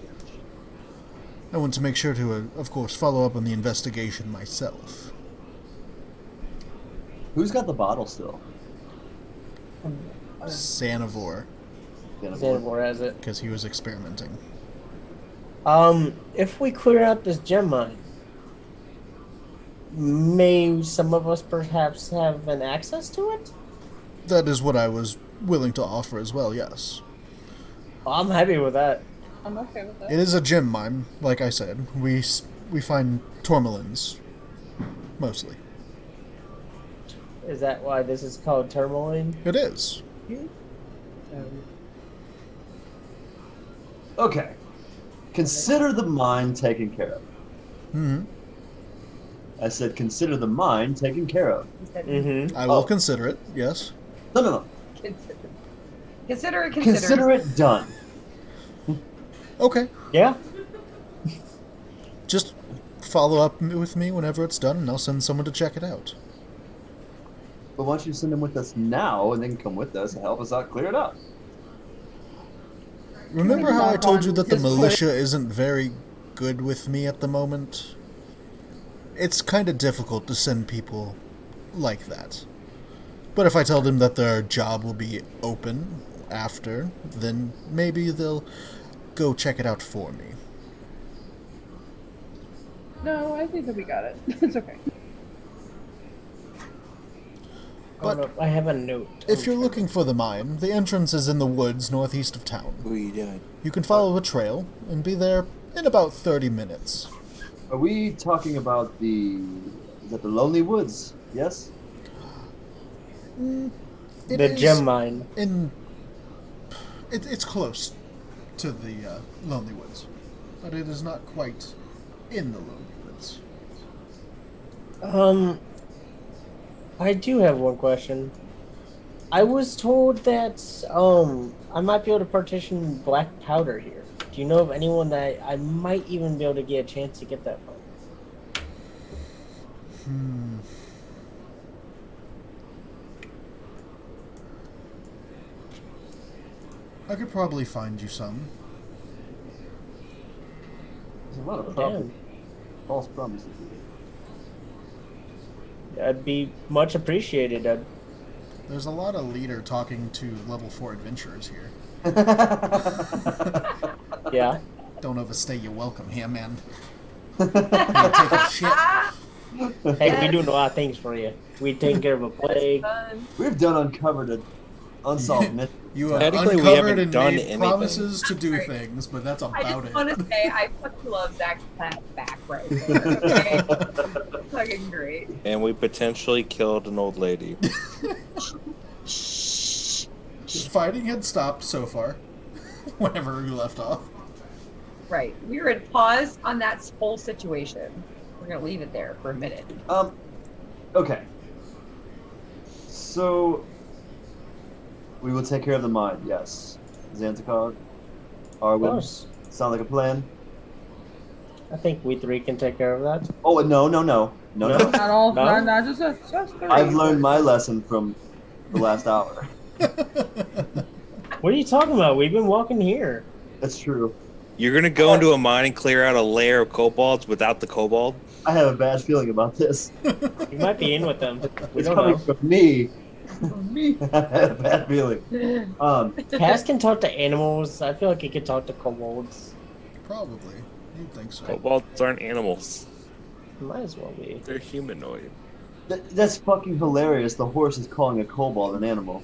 I want to make sure to, of course, follow up on the investigation myself. Who's got the bottle still? Sanivore, Xanavor has it. because he was experimenting. If we clear out this gem mine, may some of us perhaps have an access to it? That is what I was willing to offer as well, yes. I'm happy with that. I'm okay with that. It is a gem mine, like I said. We find tourmalines, mostly. Is that why this is called tourmaline? It is. Okay. Consider the mine taken care of. Mm-hmm. I said consider the mine taken care of. Mm-hmm. I will consider it, yes. No. Consider it. Consider it done. Okay. Yeah. Just follow up with me whenever it's done, and I'll send someone to check it out. But why don't you send them with us now, and they can come with us and help us out clear it up? Remember how I told you that the His militia isn't very good with me at the moment? It's kind of difficult to send people like that. But if I tell them that their job will be open after, then maybe they'll go check it out for me. No, I think that we got it. It's okay. But I have a note. if you're looking for the mine, the entrance is in the woods northeast of town. Who are you doing? You can follow a trail and be there in about 30 minutes. Are we talking about is that the Lonely Woods? Yes? It The is gem mine. It's close to the Lonely Woods, but it is not quite in the Lonely Woods. I do have one question. I was told that I might be able to partition black powder here. Do you know of anyone that I might even be able to get a chance to get that from? I could probably find you some. There's a lot of Damn. false promises. That'd be much appreciated. There's a lot of leader talking to level 4 adventurers here. Yeah. Don't overstay your welcome here, man. Here, take a shit. Hey, we doing a lot of things for you. We taking care of a plague. We've done uncovered an unsolved mystery. You have Technically, we uncovered haven't and done made anything. promises to do things, but that's I about just it. want to say I fucking love Zach's back right there. Okay? Fucking great. And we potentially killed an old lady. Fighting had stopped so far, whenever we left off. Right. We were at pause on that whole situation. We're gonna leave it there for a minute. Okay. So we will take care of the mine, yes. Xanthicog, Arwen, course. sound like a plan? I think we three can take care of that. Oh, no. No? Not all, No? not just us three. I've learned my lesson from the last hour. What are you talking about? We've been walking here. That's true. You're gonna go into a mine and clear out a layer of kobolds without the kobold? I have a bad feeling about this. You might be in with them. We It's don't coming know. from me. From me. I have a bad feeling. Cass can talk to animals. I feel like he could talk to kobolds. Probably. You'd think so. Kobolds aren't animals. Might as well be. They're humanoid. That's fucking hilarious. The horse is calling a kobold an animal.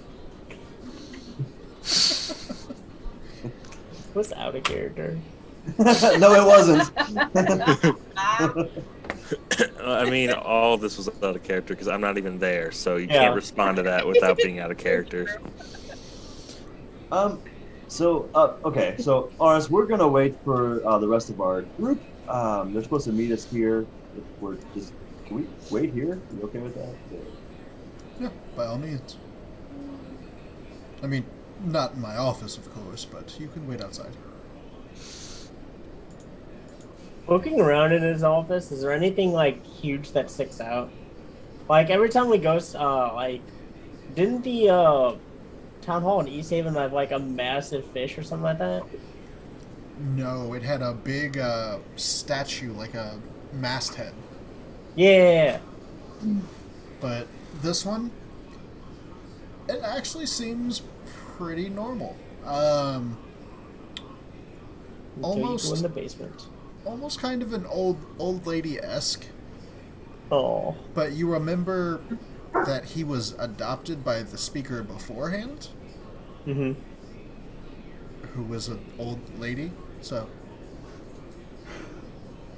Was out of character. No, it wasn't. I mean, all of this was out of character because I'm not even there, so you Yeah. can't respond to that without being out of character. Okay. So, Aris, we're gonna wait for the rest of our group. They're supposed to meet us here. If we're just, can we wait here? Are you okay with that? Yeah, by all means. I mean, not in my office, of course, but you can wait outside. Looking around in his office, is there anything like huge that sticks out? Like every time we go, like, didn't the town hall in East Haven have like a massive fish or something like that? No, it had a big statue, like a masthead. Yeah. But this one, it actually seems pretty normal. Until you go in Almost, the basement. almost kind of an old lady-esque. Oh. But you remember that he was adopted by the speaker beforehand, Mm-hmm. who was an old lady. So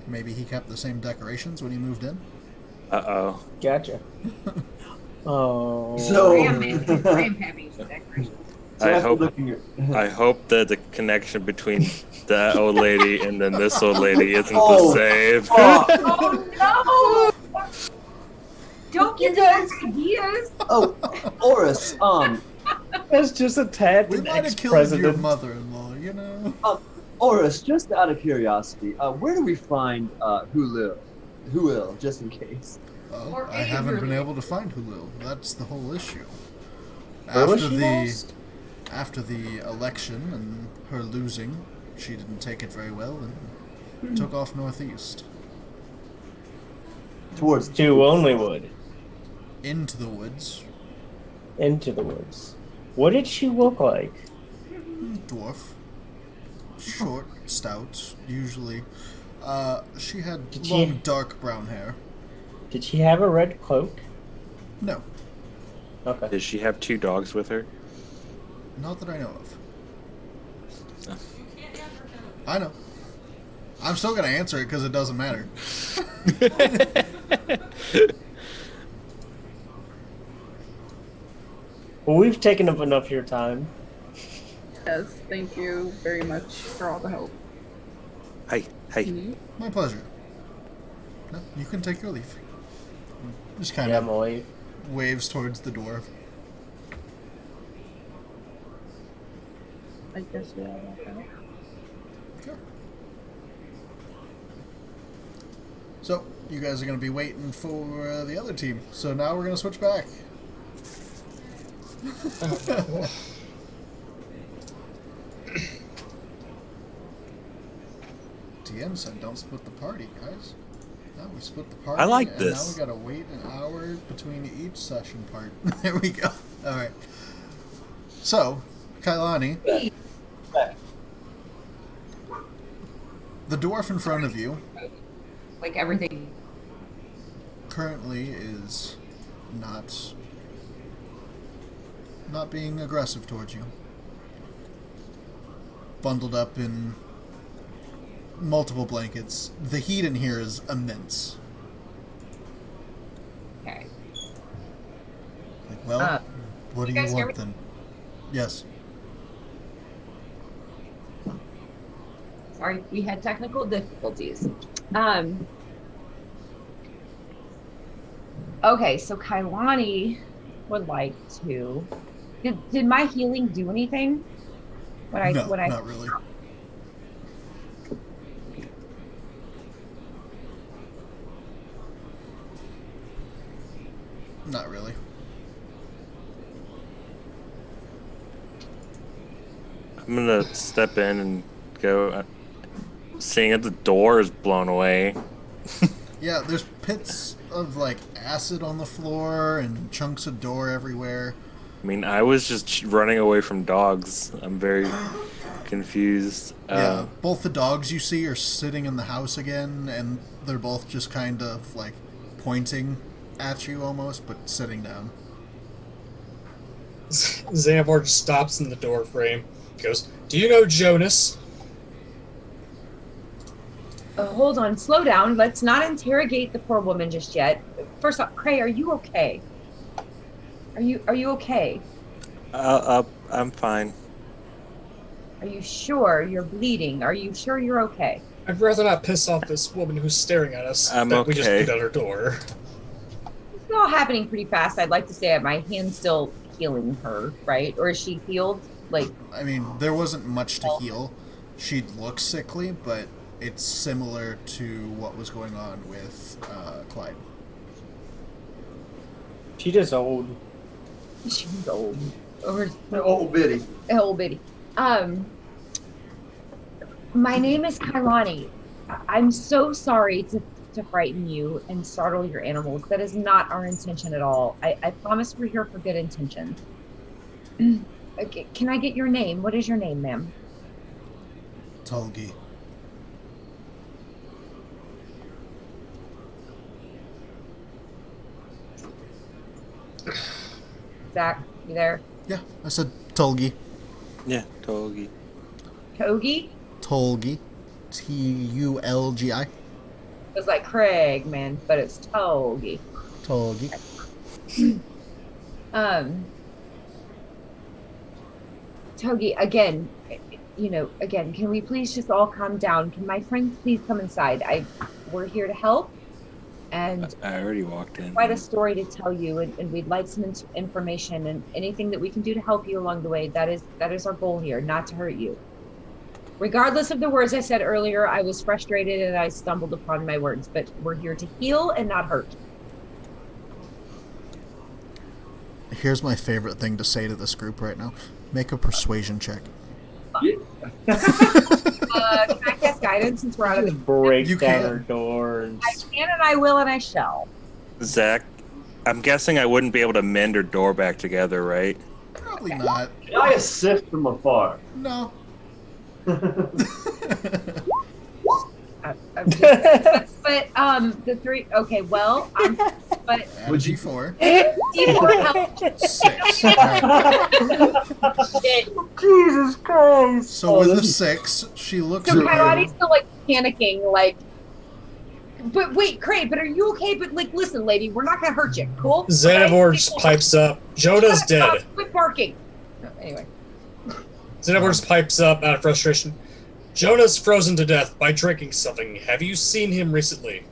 maybe he kept the same decorations when he moved in. Uh-oh. Gotcha. Oh. So- Ram heavy decorations. I after hope looking at- I hope that the connection between that old lady and then this old lady isn't Oh. the same. Oh no! Don't get those ideas. Oh, Oris, That's just a tad We an might have killed your ex-president. mother-in-law, you know. Oris, just out of curiosity, where do we find Hulil, just in case? Well, Or I haven't been Avery. able to find Hulil. That's the whole issue. Where was After she the lost? after the election and her losing, she didn't take it very well and took off northeast Towards To Onlywood. into the woods. Into the woods. What did she look like? Dwarf, short, stout, usually. She had Did long, she- dark brown hair. Did she have a red cloak? No, Okay. Does she have two dogs with her? not that I know of. I know. I'm still gonna answer it because it doesn't matter. Well, we've taken up enough of your time. Yes, thank you very much for all the help. Hey, hey. Mhm. My pleasure. No, you can take your leave. Just kind Yeah, of Molly. waves towards the door. I guess we all want that. Sure. So, you guys are going to be waiting for the other team. So now we're going to switch back. DM said don't split the party, guys. Now we split the party. I like and this. now we got to wait an hour between each session part. There we go. All right. So, Kailani, the dwarf in front of you Like everything. currently is not being aggressive towards you. Bundled up in multiple blankets. The heat in here is immense. Okay. Like, well, what do you you guys hear want me? then? Yes. Sorry, we had technical difficulties. Okay, so Kailani would like to. Did my healing do anything? When No, I not really. Not really. I'm gonna step in and go. Seeing that the door is blown away. Yeah, there's pits of like acid on the floor and chunks of door everywhere. I mean, I was just running away from dogs. I'm very confused. Yeah, both the dogs you see are sitting in the house again, and they're both just kind of like pointing at you almost, but sitting down. Xanavor just stops in the door frame. Goes, "Do you know Jonas?" Hold on, slow down. Let's not interrogate the poor woman just yet. First off, Cray, are you okay? Are you okay? I'm fine. Are you sure you're bleeding? Are you sure you're okay? I'd rather not piss off this woman who's staring at us. I'm that we just okay. beat at her door. It's all happening pretty fast. I'd like to say my hand's still healing her, right? Or is she healed? Like, I mean, there wasn't much to heal. She looks sickly, but it's similar to what was going on with Clyde. She just old. she's old. Or Old biddy. old bitty. My name is Kailani. I'm so sorry to frighten you and startle your animals. That is not our intention at all. I promise we're here for good intention. Okay, can I get your name? What is your name, ma'am? Tulgi. Zach, you there? Yeah, I said Tulgi. Yeah, Togi. Togi? Tulgi. Tulgi. It was like Craig, man, but it's Togi. Tulgi. Togi, again, again, can we please just all calm down? Can my friends please come inside? We're here to help, and I already walked in. quite a story to tell you, and we'd like some information and anything that we can do to help you along the way. That is our goal here, not to hurt you. Regardless of the words I said earlier, I was frustrated and I stumbled upon my words, but we're here to heal and not hurt. Here's my favorite thing to say to this group right now. Make a persuasion check. Can I cast guidance since we're out of the... Break You down can. her door and I can and I will and I shall. Zach, I'm guessing I wouldn't be able to mend her door back together, right? Probably not. Can I assist from afar? No. The three. Okay, well, but Add a G4. D4 help. 6. Shit. Jesus Christ! So with a 6, she looks So at Kailani's you. still like panicking, like. But wait, Craig, but are you okay? But like, listen, lady, we're not gonna hurt you. Cool? Xanavor Okay? just pipes up. Jonah's dead. Quit barking. No, anyway. Xanavor just pipes up out of frustration. Jonah's frozen to death by drinking something. Have you seen him recently?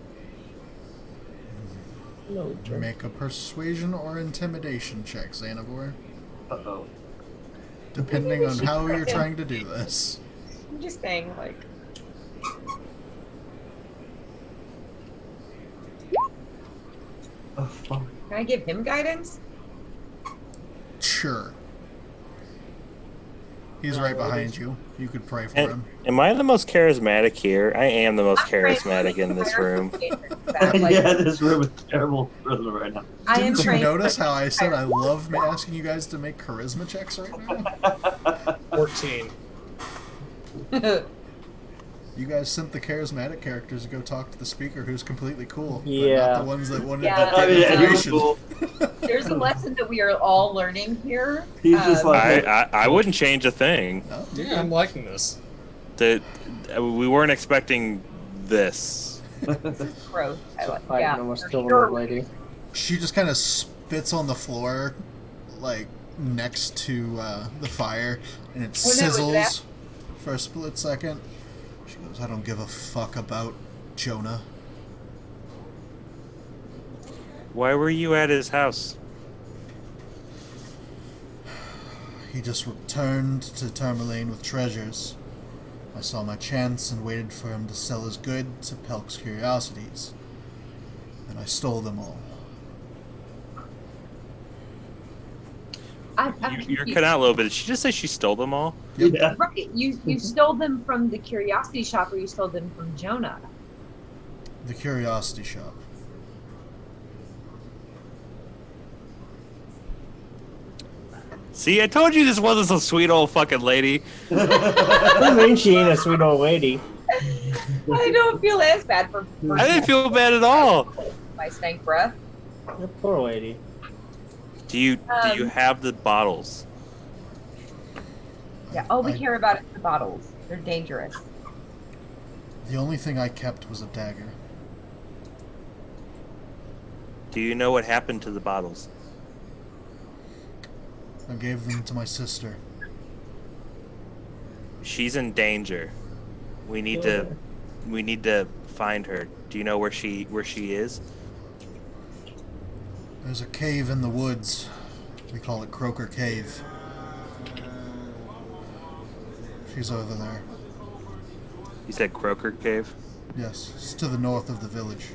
No, Make a persuasion or intimidation check, Xanavor. Uh-oh. Depending on how you're trying to do this. I'm just saying, like. Oh, fuck. Can I give him guidance? Sure. He's right behind you. You could pray for him. Am I the most charismatic here? I am the most I'm trained charismatic in this room. Yeah, this room is terrible rhythm right now. I am Didn't you trained. notice how I said I love asking you guys to make charisma checks right now? 14. You guys sent the charismatic characters to go talk to the speaker who's completely cool. But Yeah. not the ones that wanted Yeah. to Oh, get yeah, he was information. cool. There's a lesson that we are all learning here. He's just like, I wouldn't change a thing. No? Yeah, I'm liking this. We weren't expecting this. Growth. I like. fighting Yeah. almost for killed sure. an old lady. She just kind of spits on the floor, like next to the fire, and it Oh, no, is sizzles that- for a split second. She goes, "I don't give a fuck about Jonah." Why were you at his house? He just returned to Tourmaline with treasures. I saw my chance and waited for him to sell his good to Pelk's Curiosities. And I stole them all. You're cut out a little bit. Did she just say she stole them all? Yeah. Right. You stole them from the curiosity shop, or you stole them from Jonah. The curiosity shop. See, I told you this wasn't some sweet old fucking lady. What do you mean she ain't a sweet old lady? I don't feel as bad for I didn't feel bad at all. my stank breath. The poor lady. Do you have the bottles? Yeah. All we I- care about is the bottles. They're dangerous. The only thing I kept was a dagger. Do you know what happened to the bottles? I gave them to my sister. She's in danger. We need to find her. Do you know where she is? There's a cave in the woods. We call it Croaker Cave. She's over there. You said Croaker Cave? Yes, it's to the north of the village.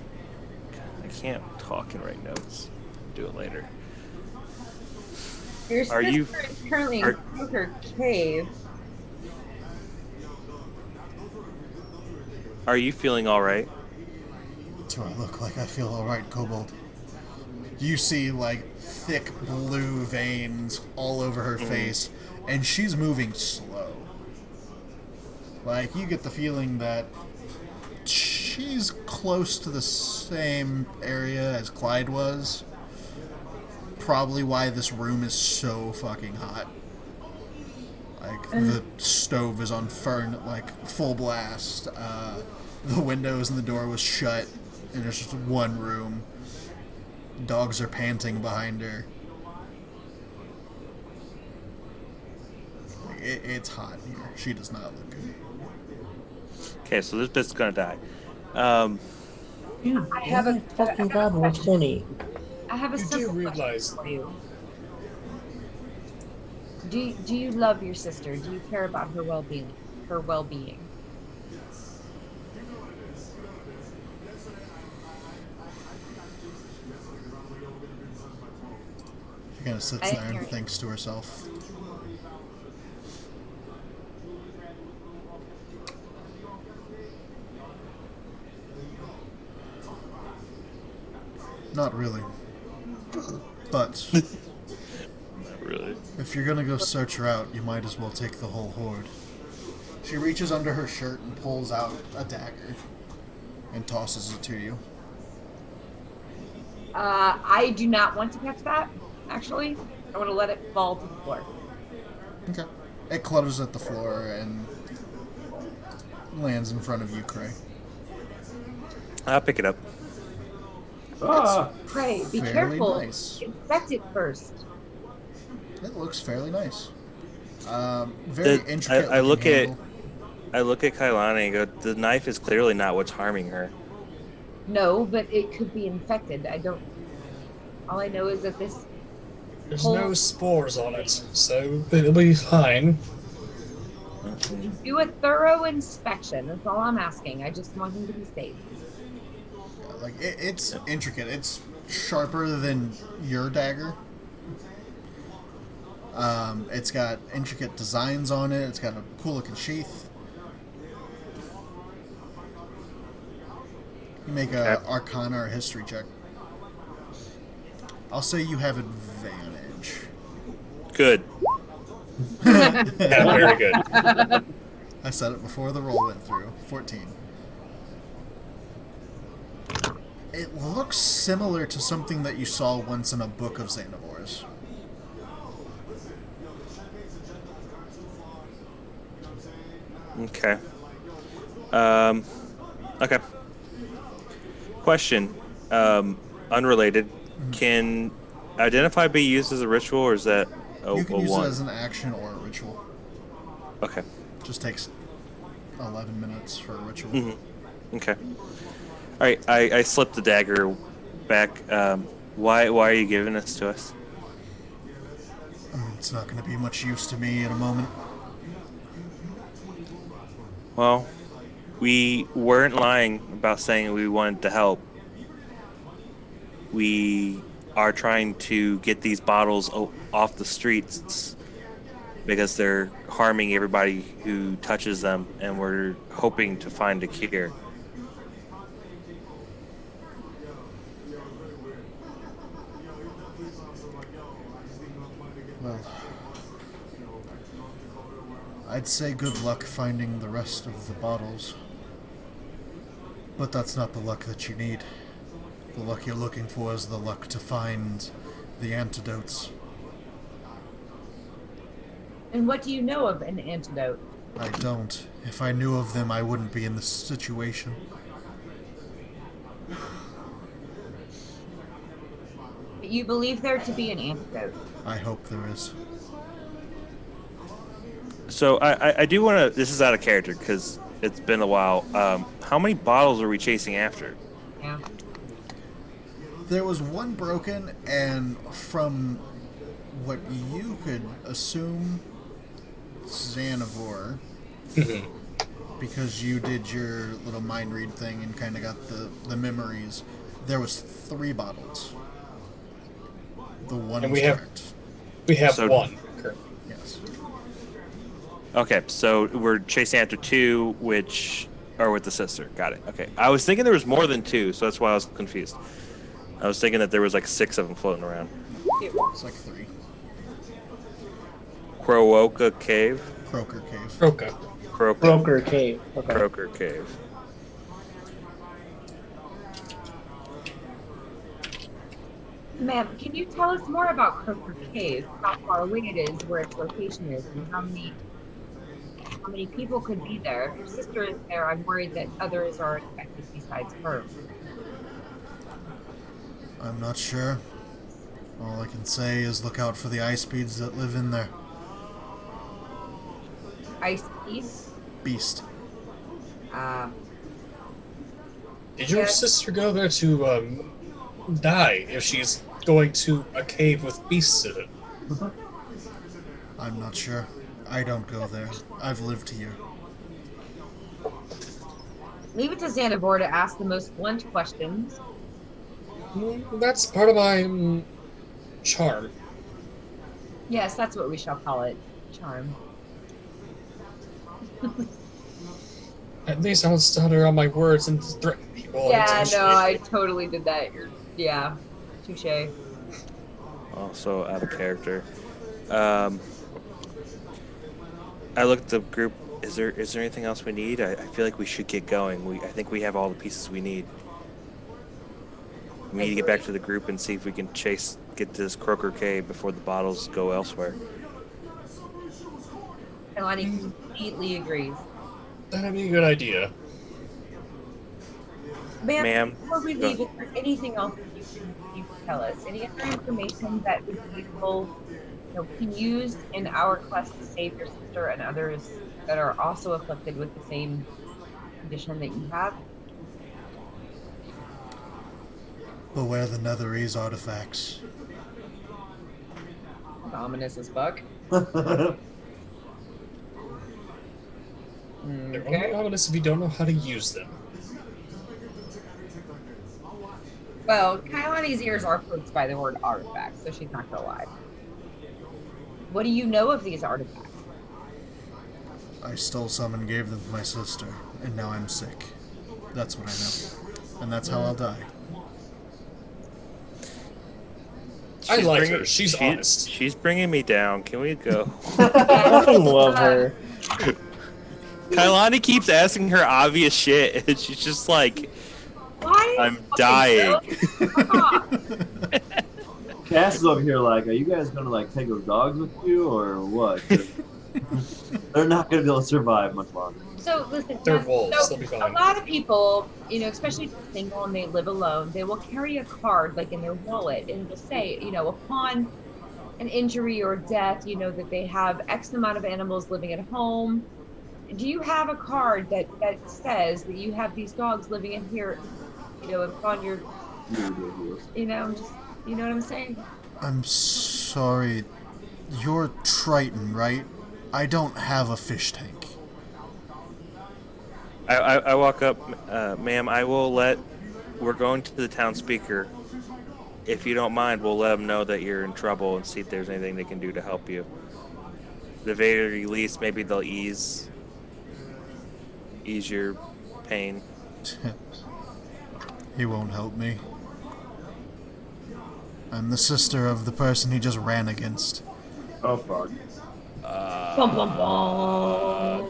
I can't talk and write notes. Do it later. Your Are sister you- is currently are- in Croaker Cave. Are you feeling all right? Do I look like I feel alright, Kobold? You see, like, thick blue veins all over her face, and she's moving slow. Like, you get the feeling that she's close to the same area as Clyde was. Probably why this room is so fucking hot. Like, the stove is on full blast. The windows and the door was shut, and there's just one room. Dogs are panting behind her. Like, it's hot here. She does not look good. Okay, so this bit's gonna die. You I have a fucking god, we're 20. I have a You do simple realize- question for you. Do you love your sister? Do you care about her well-being? Her well-being. She kind of sits there and thinks to herself. Not really. But Not really. if you're gonna go search her out, you might as well take the whole horde. She reaches under her shirt and pulls out a dagger and tosses it to you. I do not want to catch that. Actually, I want to let it fall to the floor. Okay. It clutters at the floor and lands in front of you, Cray. I'll pick it up. Ah, Pray, be Fairly careful. nice. Inspect it first. It looks fairly nice. Very intricate. I look looking at handle. I look at Kailani and go, the knife is clearly not what's harming her. No, but it could be infected. I don't. All I know is that this. There's no spores on it, so it'll be fine. Do a thorough inspection. That's all I'm asking. I just want him to be safe. Like it's intricate. It's sharper than your dagger. It's got intricate designs on it. It's got a cool looking sheath. You make a Arcana or History check. I'll say you have advantage. Good. Yeah, very good. I said it before the roll went through. 14. It looks similar to something that you saw once in a book of Xanavors. Okay. Okay. Question. Unrelated. Can identify be used as a ritual, or is that a, You can a use one? it as an action or a ritual. Okay. Just takes 11 minutes for a ritual. Okay. All right. I slipped the dagger back. Why are you giving this to us? It's not going to be much use to me in a moment. Well, we weren't lying about saying we wanted to help. We are trying to get these bottles off the streets because they're harming everybody who touches them, and we're hoping to find a cure. Well, I'd say good luck finding the rest of the bottles. But that's not the luck that you need. The luck you're looking for is the luck to find the antidotes. And what do you know of an antidote? I don't. If I knew of them, I wouldn't be in this situation. But you believe there to be an antidote. I hope there is. So I do want to. This is out of character because it's been a while. How many bottles are we chasing after? Yeah. There was one broken, and from what you could assume, Xanavor, because you did your little mind read thing and kind of got the memories, there was 3 bottles. The one And was we have- correct. We have So- one. Yes. Okay, so we're chasing after 2, which are with the sister. Got it. Okay, I was thinking there was more than 2, so that's why I was confused. I was thinking that there was like 6 of them floating around. It's like 3. Croaka Cave. Croaker Cave. Croca. Broker Cave. Okay. Croaker Cave. Ma'am, can you tell us more about Croker Cave? How far away it is, where its location is, and how many people could be there? If your sister is there, I'm worried that others are infected besides her. I'm not sure. All I can say is look out for the ice beads that live in there. Ice Beast? Beast. Did your sister go there to die if she's going to a cave with beasts in it? I'm not sure. I don't go there. I've lived here. Leave it to Xanavor to ask the most blunt questions. That's part of my charm. Yes, that's what we shall call it. Charm. At least I don't stutter on my words and threaten people. Yeah, no, intentionally. I totally did that. Yeah, touche. Also out of character. I looked at the group. Is there anything else we need? I feel like we should get going. I think we have all the pieces we need. We need to get back to the group and see if we can get to this Croaker Cave before the bottles go elsewhere. Kalani completely agrees. That'd be a good idea. Ma'am, Before we leave, is there anything else that you can tell us? Any other information that would be useful, be used in our quest to save your sister and others that are also afflicted with the same condition that you have? Beware the Netherese artifacts. Ominous as fuck. They're only ominous if you don't know how to use them. Well, Kailani's ears are perked by the word artifact, so she's not gonna lie. What do you know of these artifacts? I stole some and gave them to my sister, and now I'm sick. That's what I know. And that's how I'll die. I like her. She's honest. She's bringing me down. Can we go? I love her. Kailani keeps asking her obvious shit, and she's just like, Why? I'm dying. Cass is over here like, are you guys gonna like take those dogs with you or what? They're not gonna be able to survive much longer. So listen, They're wolves. so They'll be a fine. lot of people, especially if they're single and they live alone, they will carry a card like in their wallet and it'll say, upon an injury or death, that they have X amount of animals living at home. Do you have a card that says that you have these dogs living in here, upon your, just, you know what I'm saying? I'm sorry. You're Triton, right? I don't have a fish tank. I walk up, ma'am, we're going to the town speaker. if you don't mind, we'll let them know that you're in trouble and see if there's anything they can do to help you. At the very least, maybe they'll ease your pain. He won't help me. I'm the sister of the person he just ran against. Oh fuck.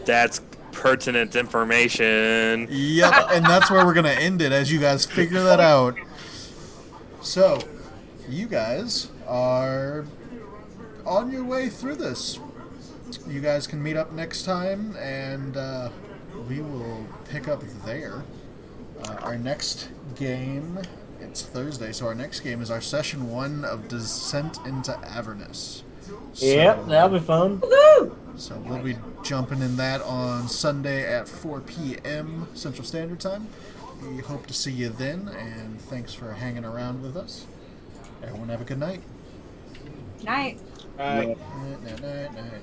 That's pertinent information. Yep, and that's where we're gonna end it as you guys figure that out. So, you guys are on your way through this. You guys can meet up next time, and we will pick up there. Our next game, it's Thursday, so our next game is our session 1 of Descent into Avernus. Yep, that'll be fun. So we'll be jumping in that on Sunday at 4 p.m. Central Standard Time. We hope to see you then, and thanks for hanging around with us. Everyone have a good night. Night. Right. Night, night, night, night.